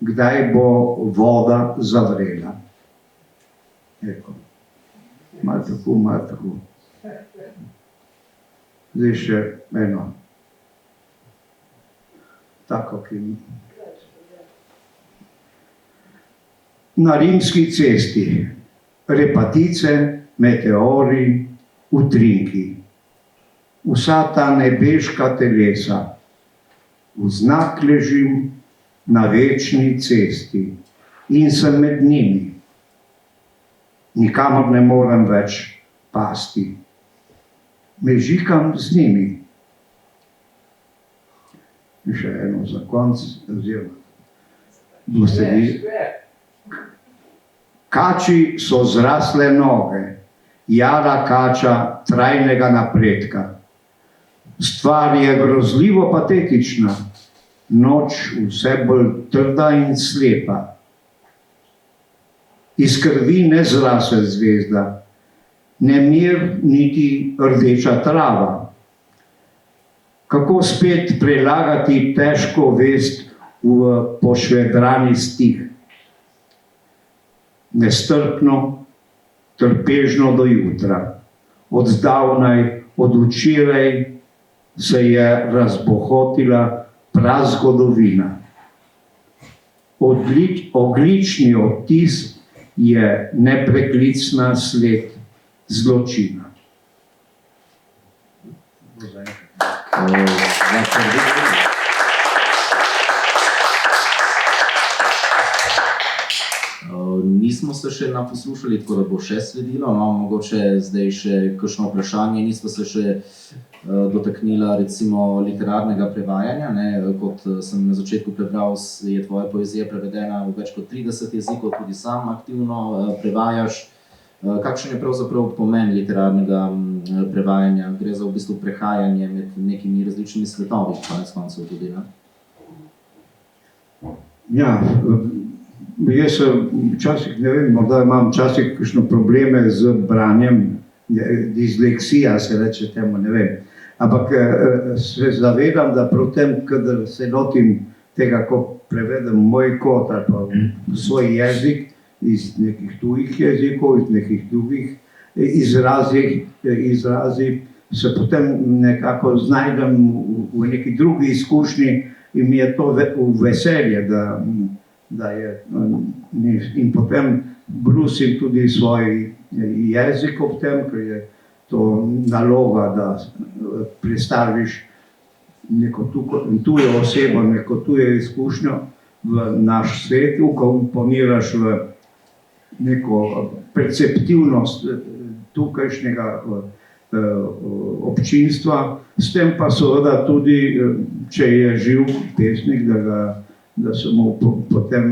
kdaj bo voda zavrela. Malo tako. Zdaj še eno. Tako, ki... Na rimski cesti repatice, meteori, utrinki, vsa ta nebeška telesa, vznak ležim na večni cesti in sem med njimi. Nikamor ne morem več pasti. Mežikam z njimi. In še eno za konc, oziroma boste vi. Kači so zrasle noge, jara kača trajnega napredka. Stvar je grozljivo patetična, noč vse bolj trda in slepa. Iz krvi ne zrase zvezda, ne mir niti rdeča trava. Kako spet prelagati težko vest v pošvedrani stih? Nestrpno, trpežno do jutra, od zdavnaj, od včeraj se je razbohotila prazgodovina. Oglični odtis je nepreklicna sled zločina. Nismo se še naposlušali, tako da bo še sledilo, no, mogoče zdaj še kakšno vprašanje, nismo se še dotaknila recimo literarnega prevajanja, ne, kot sem na začetku prebral, je tvoja poezija prevedena v več kot 30 jezikov, tudi sam aktivno prevajaš. Kakšen je pravzaprav pomen literarnega prevajanja? Gre za v bistvu prehajanje med nekimi različnimi svetovi, konec koncev tudi, ne? Ja, jaz včasih, ne vem, morda imam včasih kakšne probleme z branjem, disleksija se reče temu, ne vem. Ampak se zavedam, da prav tem, kadar se lotim tega, ko prevedem moj kot ali pa svoj jezik, iz nekih tujih jezikov, iz nekih drugih izrazi, se potem nekako znajdem v neki drugi izkušnji in mi je to veselje, da je, in potem brusim tudi svoj jezik ob tem, ker je to naloga, da predstaviš neko tujo osebo, neko tujo izkušnjo v naš svet, ukomponiraš v neko perceptivnost tukajšnjega občinstva, s tem pa seveda tudi, če je živ pesnik, da se mu potem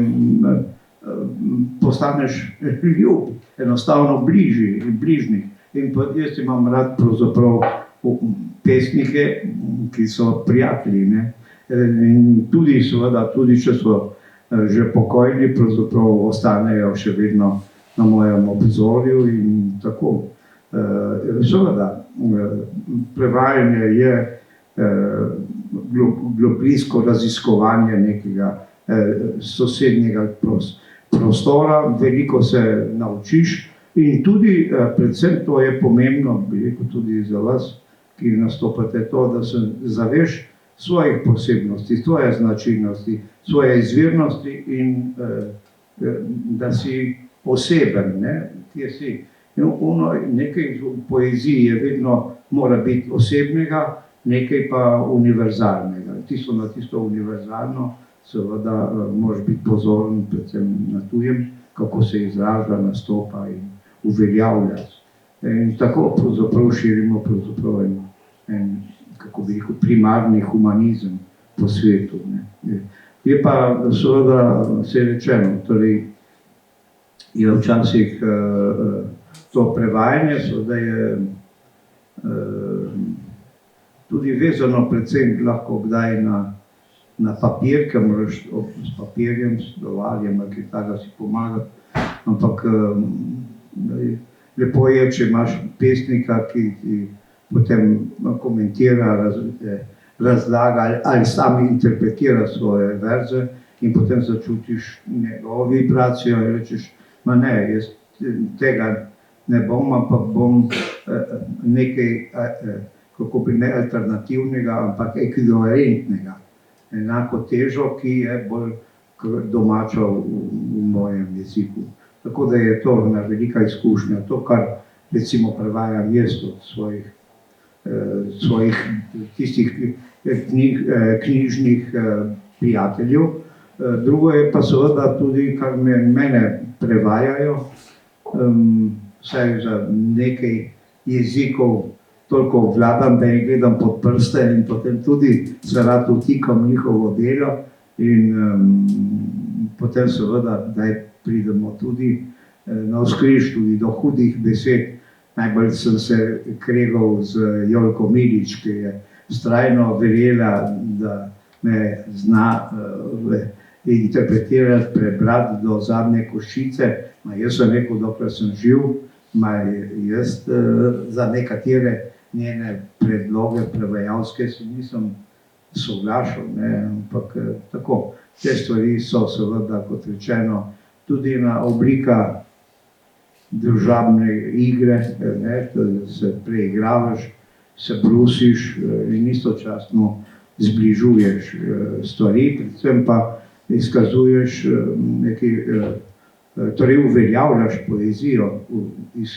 postaneš ljub, enostavno bližnji. In pa jaz imam rad pravzaprav pesnike, ki so prijatelji, ne. In tudi seveda, tudi če so že pokojni, pravzaprav ostanejo še vedno na mojem obzorju in tako. Seveda, prevajanje je globinsko raziskovanje nekega sosednjega prostora, veliko se naučiš in tudi, predvsem to je pomembno, bi rekel tudi za vas, ki nastopate to, da se zaveš svojih posebnosti, svoje značilnosti, svoje izvirnosti in da si poseben, ne, kje si. Nekaj v poeziji je vedno mora biti osebnega, nekaj pa univerzalnega. Na tisto univerzalno seveda moraš biti pozoren, predvsem na tujem, kako se izraža, nastopa in uveljavlja. In tako pravzaprav širimo pravzaprav en, kako bi rekel, primarni humanizem po svetu, ne. Je pa seveda vse rečeno, torej je včasih to prevajanje, seveda je tudi vezano predvsem lahko kdaj na papir, ker moraš s papirjem, s slovarjem, ali kaj si pomagati, ampak lepo je, če imaš pesnika, ki ti potem komentira, razlaga ali sam interpretira svoje verze in potem začutiš njegovo vibracijo in rečeš, ma ne, jaz tega ne bom, ampak bom nekaj, kako bi ne alternativnega, ampak ekvivalentnega, enako težo, ki je bolj domača v mojem jeziku. Tako da je to ena velika izkušnja. To, kar recimo prevajam jaz od svojih tistih knjižnih prijateljev. Drugo je pa seveda tudi, kar mene prevajajo, vsaj za nekaj jezikov toliko obvladam, da jih gledam pod prste in potem tudi se rad vtikam njihovo delo in potem seveda, da pridemo tudi navzkriž tudi do hudih besed. Najbolj sem se kregal z Jolko Milič, ki je vztrajno verjela, da me zna interpretirati, prebrati do zadnje koščice. Jaz sem rekel, dokler sem živ, jaz za nekatere njene predloge prevajalske se nisem soglašal, ampak tako. Te stvari so seveda, kot rečeno, tudi ena oblika družabne igre, da se preigravaš, se brusiš in istočasno zbližuješ stvari, predvsem pa izkazuješ nekaj, torej uveljavljaš poezijo iz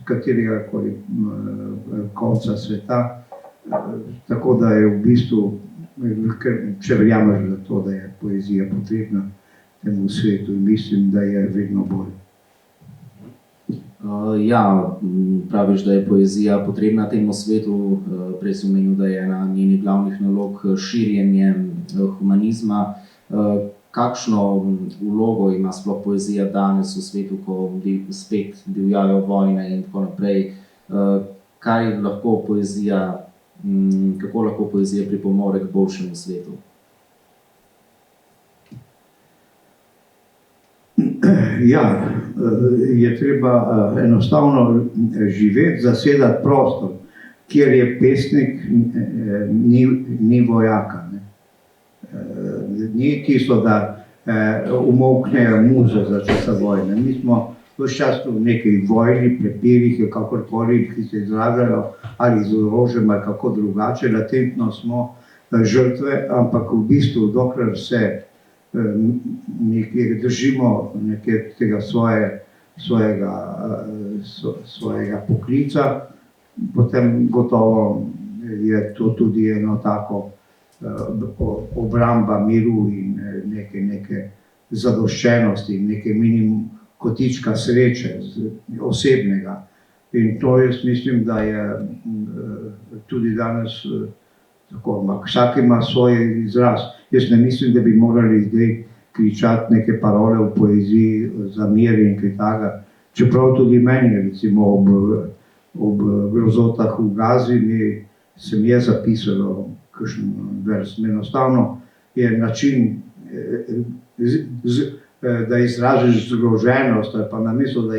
katerega koli konca sveta, tako da je v bistvu, če verjameš za to, da je poezija potrebna temu svetu in mislim, da je vedno bolj. Ja, praviš, da je poezija potrebna temu svetu, prej si omenil, da je ena njenih glavnih nalog širjenje humanizma. Kakšno vlogo ima sploh poezija danes v svetu, ko spet divjajo vojne in tako naprej? Kako lahko poezija pripomore k boljšemu svetu? Ja, je treba enostavno živeti, zasedati prostor, kjer je pesnik, ni vojaka. Ni tisto, da umolknejo muze za časa vojne. Mi smo ves čas v nekaj vojni, prepirih, kakorkoli, ki se izražajo ali z orožjem ali kako drugače, latentno smo žrtve, ampak v bistvu, dokler se držimo tega svojega poklica, potem gotovo je to tudi eno tako obramba miru in neke zadoščenosti, neke minimum kotička sreče osebnega. In to jaz mislim, da je tudi danes tako, vsak ima svoj izraz. Jaz ne mislim, da bi morali zdaj kričati neke parole v poeziji za mir in kaj takega. Čeprav tudi meni, recimo ob grozotah v Gazi, se mi je zapisalo kakšen vers. Enostavno je način, da izražiš zgroženost ali pa namesto, da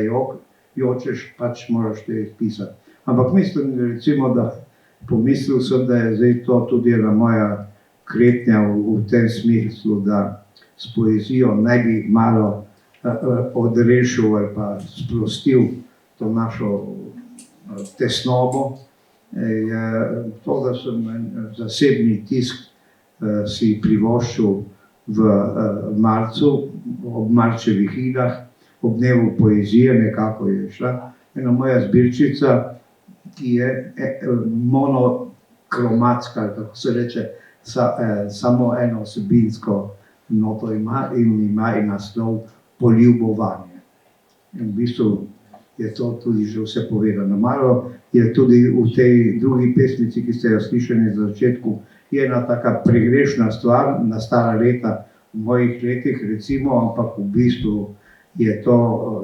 jočeš, pač moraš te izpisati. Ampak mislim, recimo, da pomislil sem, da je zdaj to tudi ena moja kretnja v tem smislu, da s poezijo naj bi malo odrešil ali pa sprostil to našo tesnobo. Je to, da sem zasebni tisk si privoščil v marcu, ob Marčevih igrah, ob dnevu poezije, nekako je šla ena moja zbirčica, ki je monokromatska, kako se reče, samo eno vsebinsko noto ima in naslov Poljubovanje. In v bistvu je to tudi že vse povedano. Malo je tudi v tej drugi pesmici, ki ste jo slišali na začetku, je ena taka pregrešna stvar, nastala leta v mojih letih, recimo, ampak v bistvu je to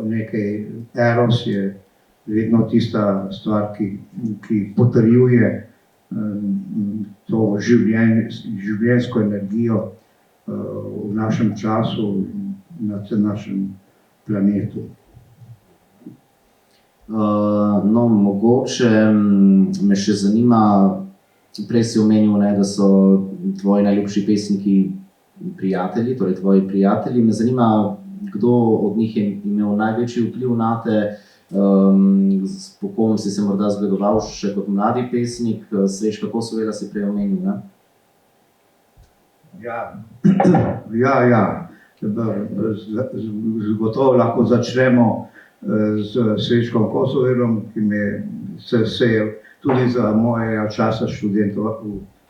nekaj, eros je vedno tista stvar, ki potrjuje to življenjsko energijo v našem času in na našem planetu. No, mogoče me še zanima, prej si omenil, da so tvoji najljubši pesniki prijatelji, torej tvoji prijatelji. Me zanima, kdo od njih je imel največji vpliv nate, po kom si se morda zgledoval še kot mladi pesnik, Sreš, kako seveda si prej omenil, ne? Ja. Gotovo lahko začnemo z Srečkom Kosoverom, ki se je tudi za mojega časa študenta,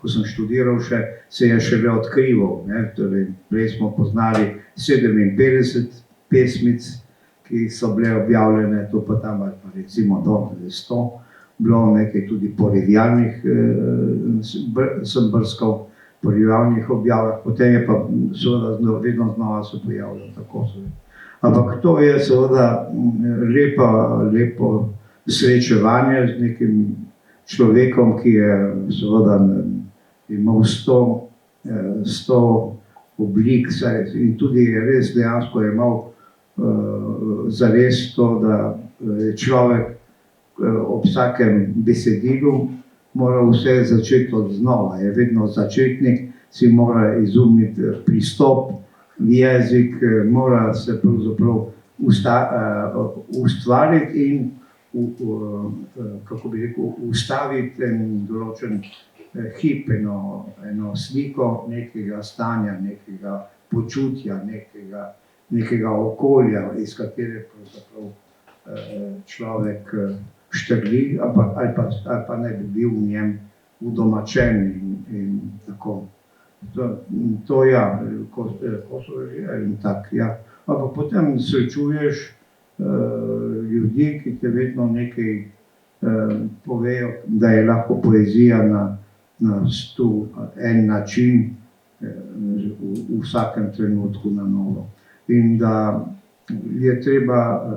ko sem študiral še, se je šele odkrival. Torej, prej smo poznali 57 pesmic, ki so bile objavljene, to pa tam recimo do 100, bilo nekaj tudi po revijalnih, sem brskal po revijalnih objavah, potem je pa seveda vedno znova se pojavljal tako. Ampak to je seveda lepo srečevanje z nekim človekom, ki je seveda imel 100 oblik in tudi res dejansko je imel zares to, da je človek ob vsakem besedilu mora vse začeti od znova, je vedno začetnik, si mora izumiti pristop, jezik, mora se pravzaprav ustvariti in kako bi rekel, ustaviti en določen hip, eno sliko nekega stanja, nekega počutja, nekega okolja, iz katere pravzaprav človek štrli, ali pa ne bi bil v njem udomačen in tako. To ja, Kosovo je in tak, ja. Ampak potem srečuješ ljudi, ki te vedno nekaj povejo, da je lahko poezija na en način v vsakem trenutku na novo. In da je treba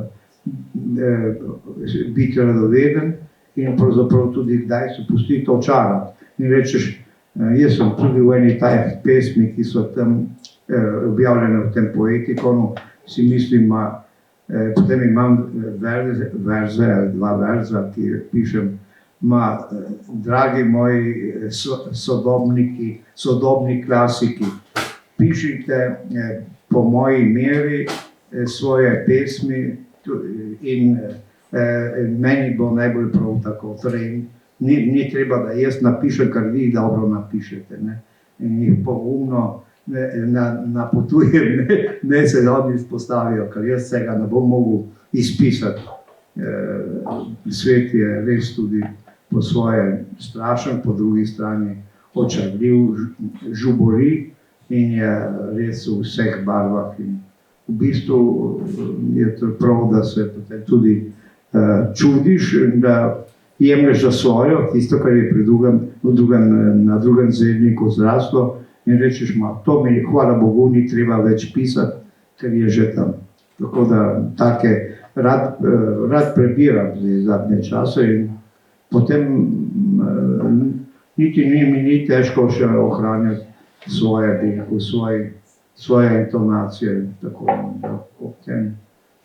biti radoveden in pravzaprav tudi kdaj se pustiti očarati. In rečeš, jaz sem tudi v eni tajih pesmi, ki so tam objavljene v tem Poetikonu, si mislim, potem imam verze ali 2 verza, ki pišem, dragi moji sodobni klasiki, pišite po moji meri svoje pesmi in meni bo najbolj prav tako. Torej, ni treba, da jaz napišem, kar vi dobro napišete, ne? In jih pogumno napotujem, ne se oni izpostavijo, ker jaz vsega ne bom mogel izpisati. Svet je res tudi po svoje strašen, po drugi strani očarljiv, žubori in je res v vseh barvah. In v bistvu je to prav, da se tudi čudiš, da jemlješ za svojo, tisto, kar je na drugem zelniku zraslo, in rečeš, to mi, hvala Bogu, ni treba več pisati, ker je že tam. Tako da take rad prebiram zadnje čase in potem niti mi ni težko še ohranjati svoje intonacije. Tako da ob tem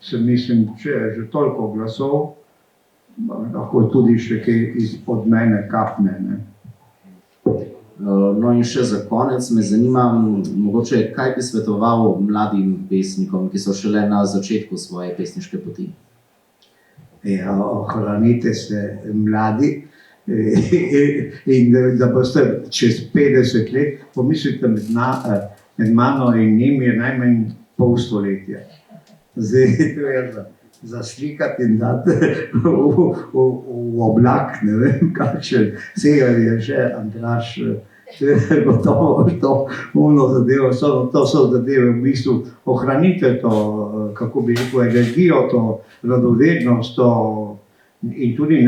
se mislim, če je že toliko glasov, lahko tudi še kaj od mene kapne, ne. No in še za konec me zanima, mogoče kaj bi svetoval mladim pesnikom, ki so šele na začetku svoje pesniške poti? Ja, ohranite se mladi in da boste čez 50 let, pomislite med mano in njim je najmanj pol stoletja. Zdaj to je zaslikati in dati v oblak, ne vem kakšen, vsega je že Andraž, gotovo to zadevo, to so zadeve v bistvu, ohranite to, kako bi rekel, energijo, to radovednost, in tudi,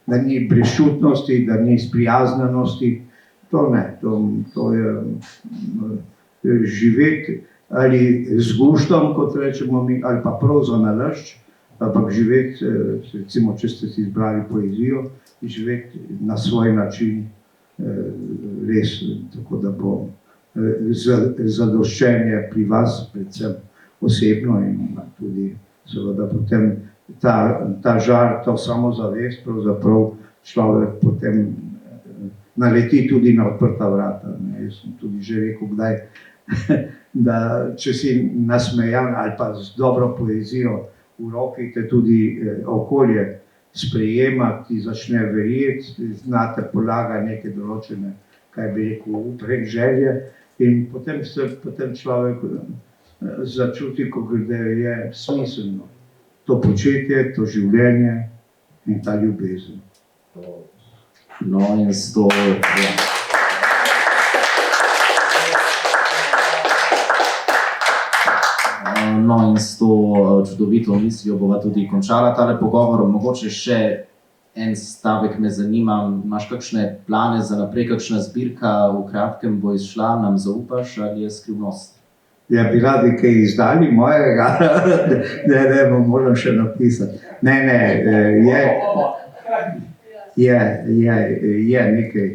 da ni brezčutnosti, da ni sprijaznjenosti, to ne, to je živeti ali z guštom, kot rečemo mi, ali pa prav za nalašč, ampak živeti, recimo, če ste si izbrali poezijo, živeti na svoj način, res, tako da bo zadoščenje pri vas, predvsem osebno in tudi seveda potem ta žar, to samozavest, pravzaprav človek potem naleti tudi na odprta vrata. Jaz sem tudi že rekel kdaj, da če si nasmejan ali pa z dobro poezijo v roki, te tudi okolje sprejema, ti začne verjeti, znate polaga neke določene, kaj bi rekel, uprek želje in potem človek začuti, da je smiselno to početje, to življenje in ta ljubezen. No, in s to, ja. No, in s to čudovito mislijo bova tudi končala tale pogovor. Mogoče še en stavek me zanima. Imaš kakšne plane za naprej, kakšna zbirka v kratkem bo izšla, nam zaupaš, ali je skrivnost? Ja, bi radi kaj izdali mojega, ne, moram še napisati. Je nekaj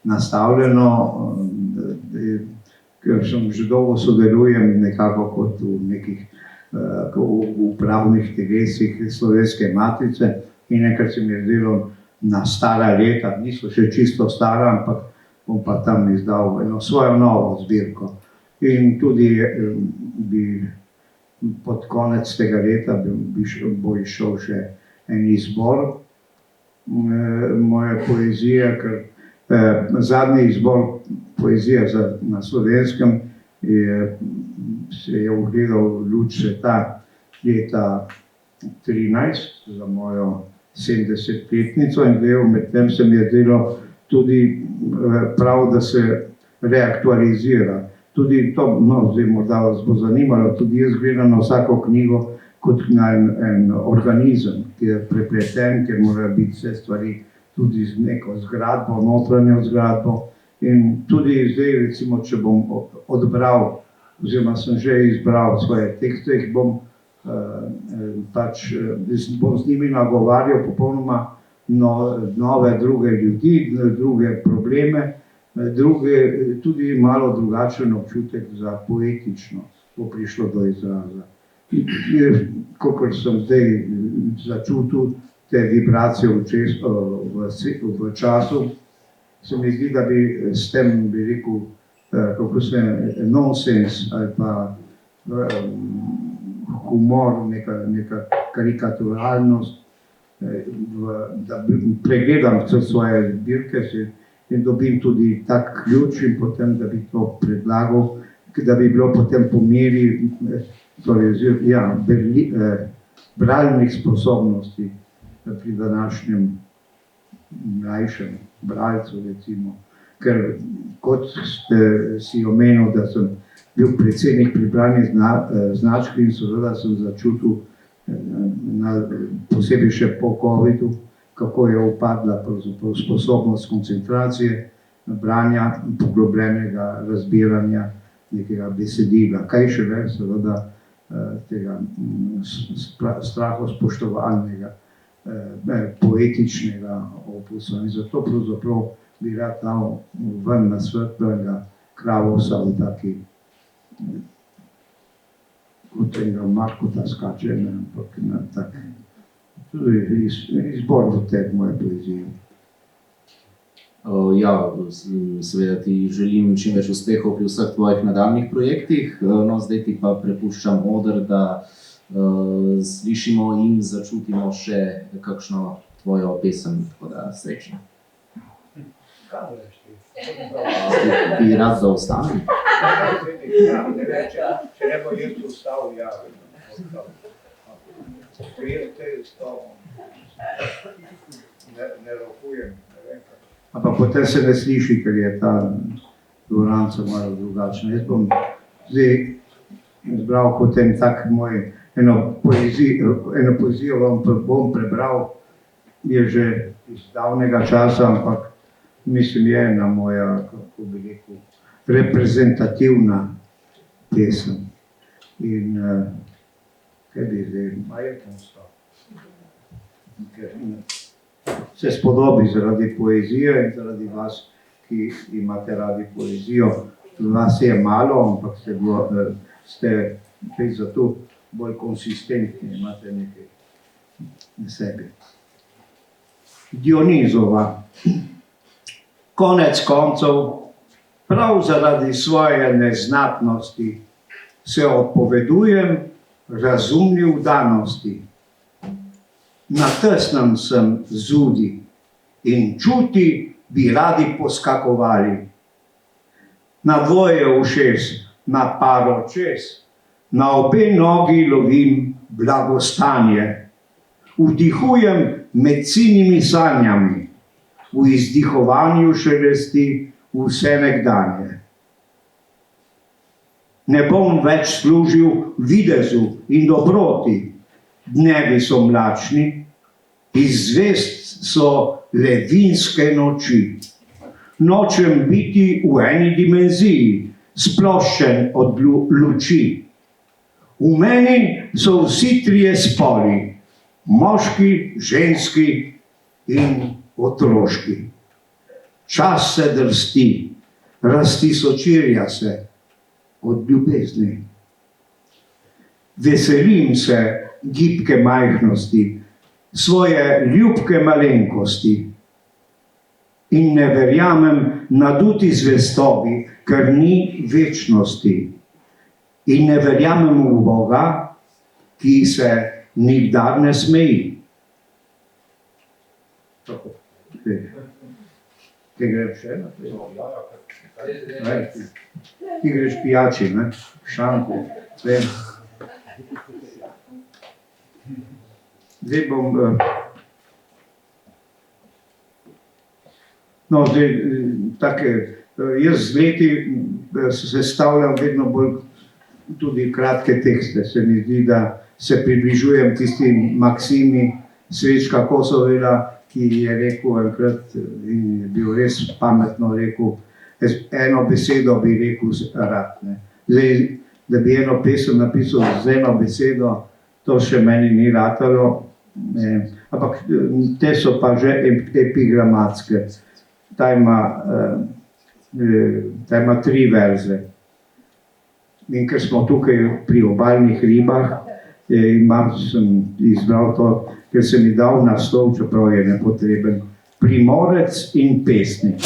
nastavljeno, ker sem že dolgo sodelujem nekako kot v nekih upravnih telesih Slovenske matice in enkrat se mi je zdelo na stara leta, niso še čisto stara, ampak bom pa tam izdal eno svojo novo zbirko. In tudi pod konec tega leta bo išel še en izbor moje poezije, ker zadnji izbor poezije na Slovenskem se je ugledal luč sveta leta 2013 za mojo 70-letnico in medtem se mi je zdelo tudi prav, da se reaktualizira. Tudi to, zdaj morda vas bo zanimalo, tudi jaz gledam na vsako knjigo kot na en organizem, ki je prepleten, ker morajo biti vse stvari tudi z neko zgradbo, notranjo zgradbo. In tudi zdaj, recimo, če bom odbral, oziroma sem že izbral svoje tekste, jih bom z njimi nagovarjal popolnoma nove druge ljudi, druge probleme, tudi malo drugačen občutek za poetičnost bo prišlo do izraza. Kakor sem zdaj začutil te vibracije v času, se mi zdi, da bi s tem, bi rekel, kako se nonsens ali pa humor, neka karikaturalnost, da pregledam vse svoje zbirke in dobim tudi tak ključ in potem, da bi to predlagal, da bi bilo potem po meri bralnih sposobnosti pri današnjem mlajšem bralcu, recimo. Ker kot ste si omenil, da sem bil predsednik pri bralni znački in seveda sem začutil, posebej še po covidu, kako je upadla sposobnost koncentracije, branja, poglobljenega razbiranja nekega besedila. Kaj še več, seveda, tega strahospoštovalnega, poetičnega opusa. In zato pravzaprav bi rad dal ven na svetlega Kravosa v taki, kot enega Markota skače, ampak na tak, tudi izbor v te moje poezije. Ja, seveda ti želim čim več uspehov pri vseh tvojih nadaljnjih projektih. No, zdaj ti pa prepuščam oder, da slišimo in začutimo še kakšno tvojo pesem, tako da srečno. Bi rad, da ostanem? Če ne bo jaz ostal, ja. Ne rokujem, ne vem kaj. Ampak potem se ne sliši, ker je ta dvoranca malo drugačna. Jaz bom zdaj izbral kot en tak moj, eno poezijo vam bom prebral, je že iz davnega časa, ampak mislim je ena moja, kako bi rekel, reprezentativna pesem. In kaj bi zdaj, majetno sta. Se spodobi zaradi poezije in zaradi vas, ki imate radi poezijo. Vas je malo, ampak ste zato bolj konsistentni, imate nekaj na sebi. Dionizova. Konec koncev, prav zaradi svoje neznatnosti se odpovedujem razumni vdanosti. Na tesnem sem zudi in čuti bi radi poskakovali. Na dvoje ušes, na paro čez, Na obe nogi lovim blagostanje, vdihujem med sinimi sanjami, v izdihovanju šelesti vse nekdanje. Ne bom več služil videzu in dobroti, dnevi so mlačni, iz zvezd so le vinske noči. Nočem biti v eni dimenziji, sploščen od luči. V meni so vsi trije spoli, moški, ženski in otroški. Čas se drsti, raztisočirja se od ljubezni. Veselim se gibke majhnosti, svoje ljubke malenkosti in ne verjamem naduti zvestobi, ker ni večnosti. In ne verjamem v Boga, ki se nikdar ne smeji. Tako. Te grem še naprej. Ti greš pijači, ne? Šanku. Zdaj bom... No, zdaj, take, jaz z leti sestavljam vedno bolj tudi kratke tekste. Se mi zdi, da se približujem tisti maksimi Srečka Kosovela, ki je rekel enkrat, in je bil res pametno rekel, eno besedo bi rekel rad. Ne. Zdaj, da bi eno pesem napisal z eno besedo, to še meni ni ratalo, ampak te so pa že epigramatske. Ta ima 3 verze. In ker smo tukaj pri obalnih ribah, sem izbral to, ker se mi dal naslov, čeprav je nepotreben, Primorec in pesnik.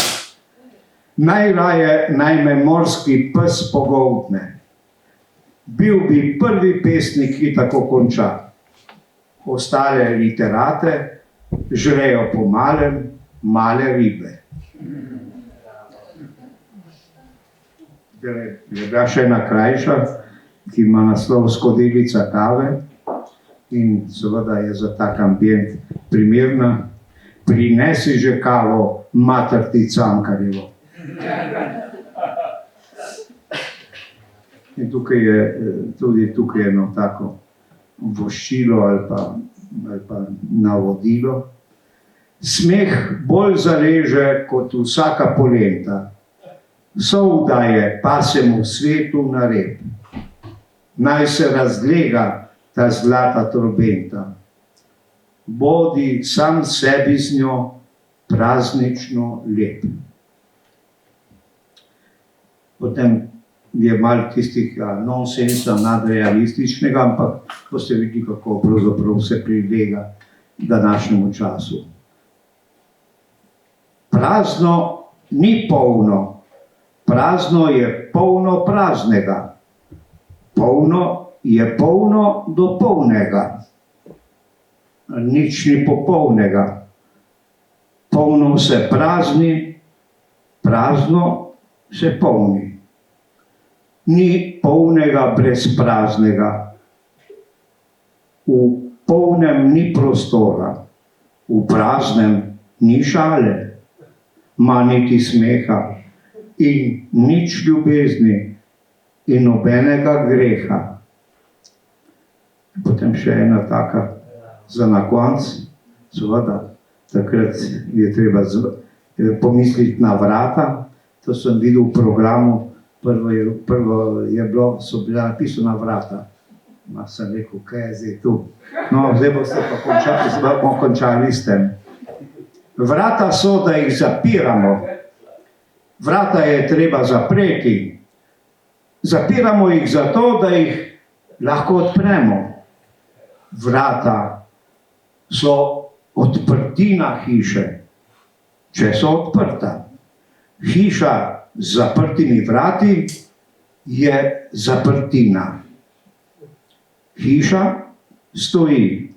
Najraje naj me morski pes pogoltne. Bil bi prvi pesnik, ki tako konča. Ostale literate žrejo po malem male ribe. Je bila še ena krajša, ki ima naslov Skodelica kave in seveda je za tak ambient primerna. Prinesi že kavo, mater ti Cankarjevo. In tudi tukaj je eno tako voščilo ali pa navodilo. Smeh bolj zaleže kot vsaka polenta. Sol daje pasemu svetu na rep. Naj se razlega ta zlata trobenta. Bodi sam sebi z njo praznično lep. Potem je malo tistih nonsensa nadrealističnega, ampak boste videli, kako pravzaprav se prilega današnjemu času. Prazno ni polno. Prazno je polno praznega. Polno je polno do polnega. Nič ni popolnega. Polno se prazni, prazno se polni. Ni polnega brez praznega. V polnem ni prostora. V praznem ni šale, ma niti smeha. In nič ljubezni in nobenega greha. Potem še ena taka za na konc, seveda, takrat je treba pomisliti na vrata. To sem videl v programu, prvo je bilo, so bila napisana vrata. Ma sem rekel, kaj je zdaj tu? No, zdaj bomo končali s tem. Vrata so, da jih zapiramo. Vrata je treba zapreti. Zapiramo jih zato, da jih lahko odpremo. Vrata so odprtina hiše, če so odprta. Hiša z zaprtimi vrati je zaprtina. Hiša stoji,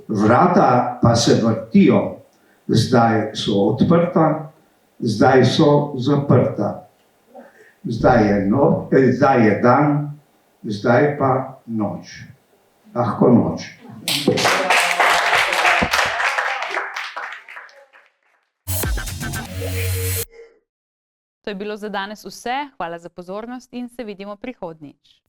vrata pa se vrtijo. Zdaj so odprta, zdaj so zaprta. Zdaj je dan, zdaj pa noč. Lahko noč. To je bilo za danes vse. Hvala za pozornost in se vidimo prihodnjič.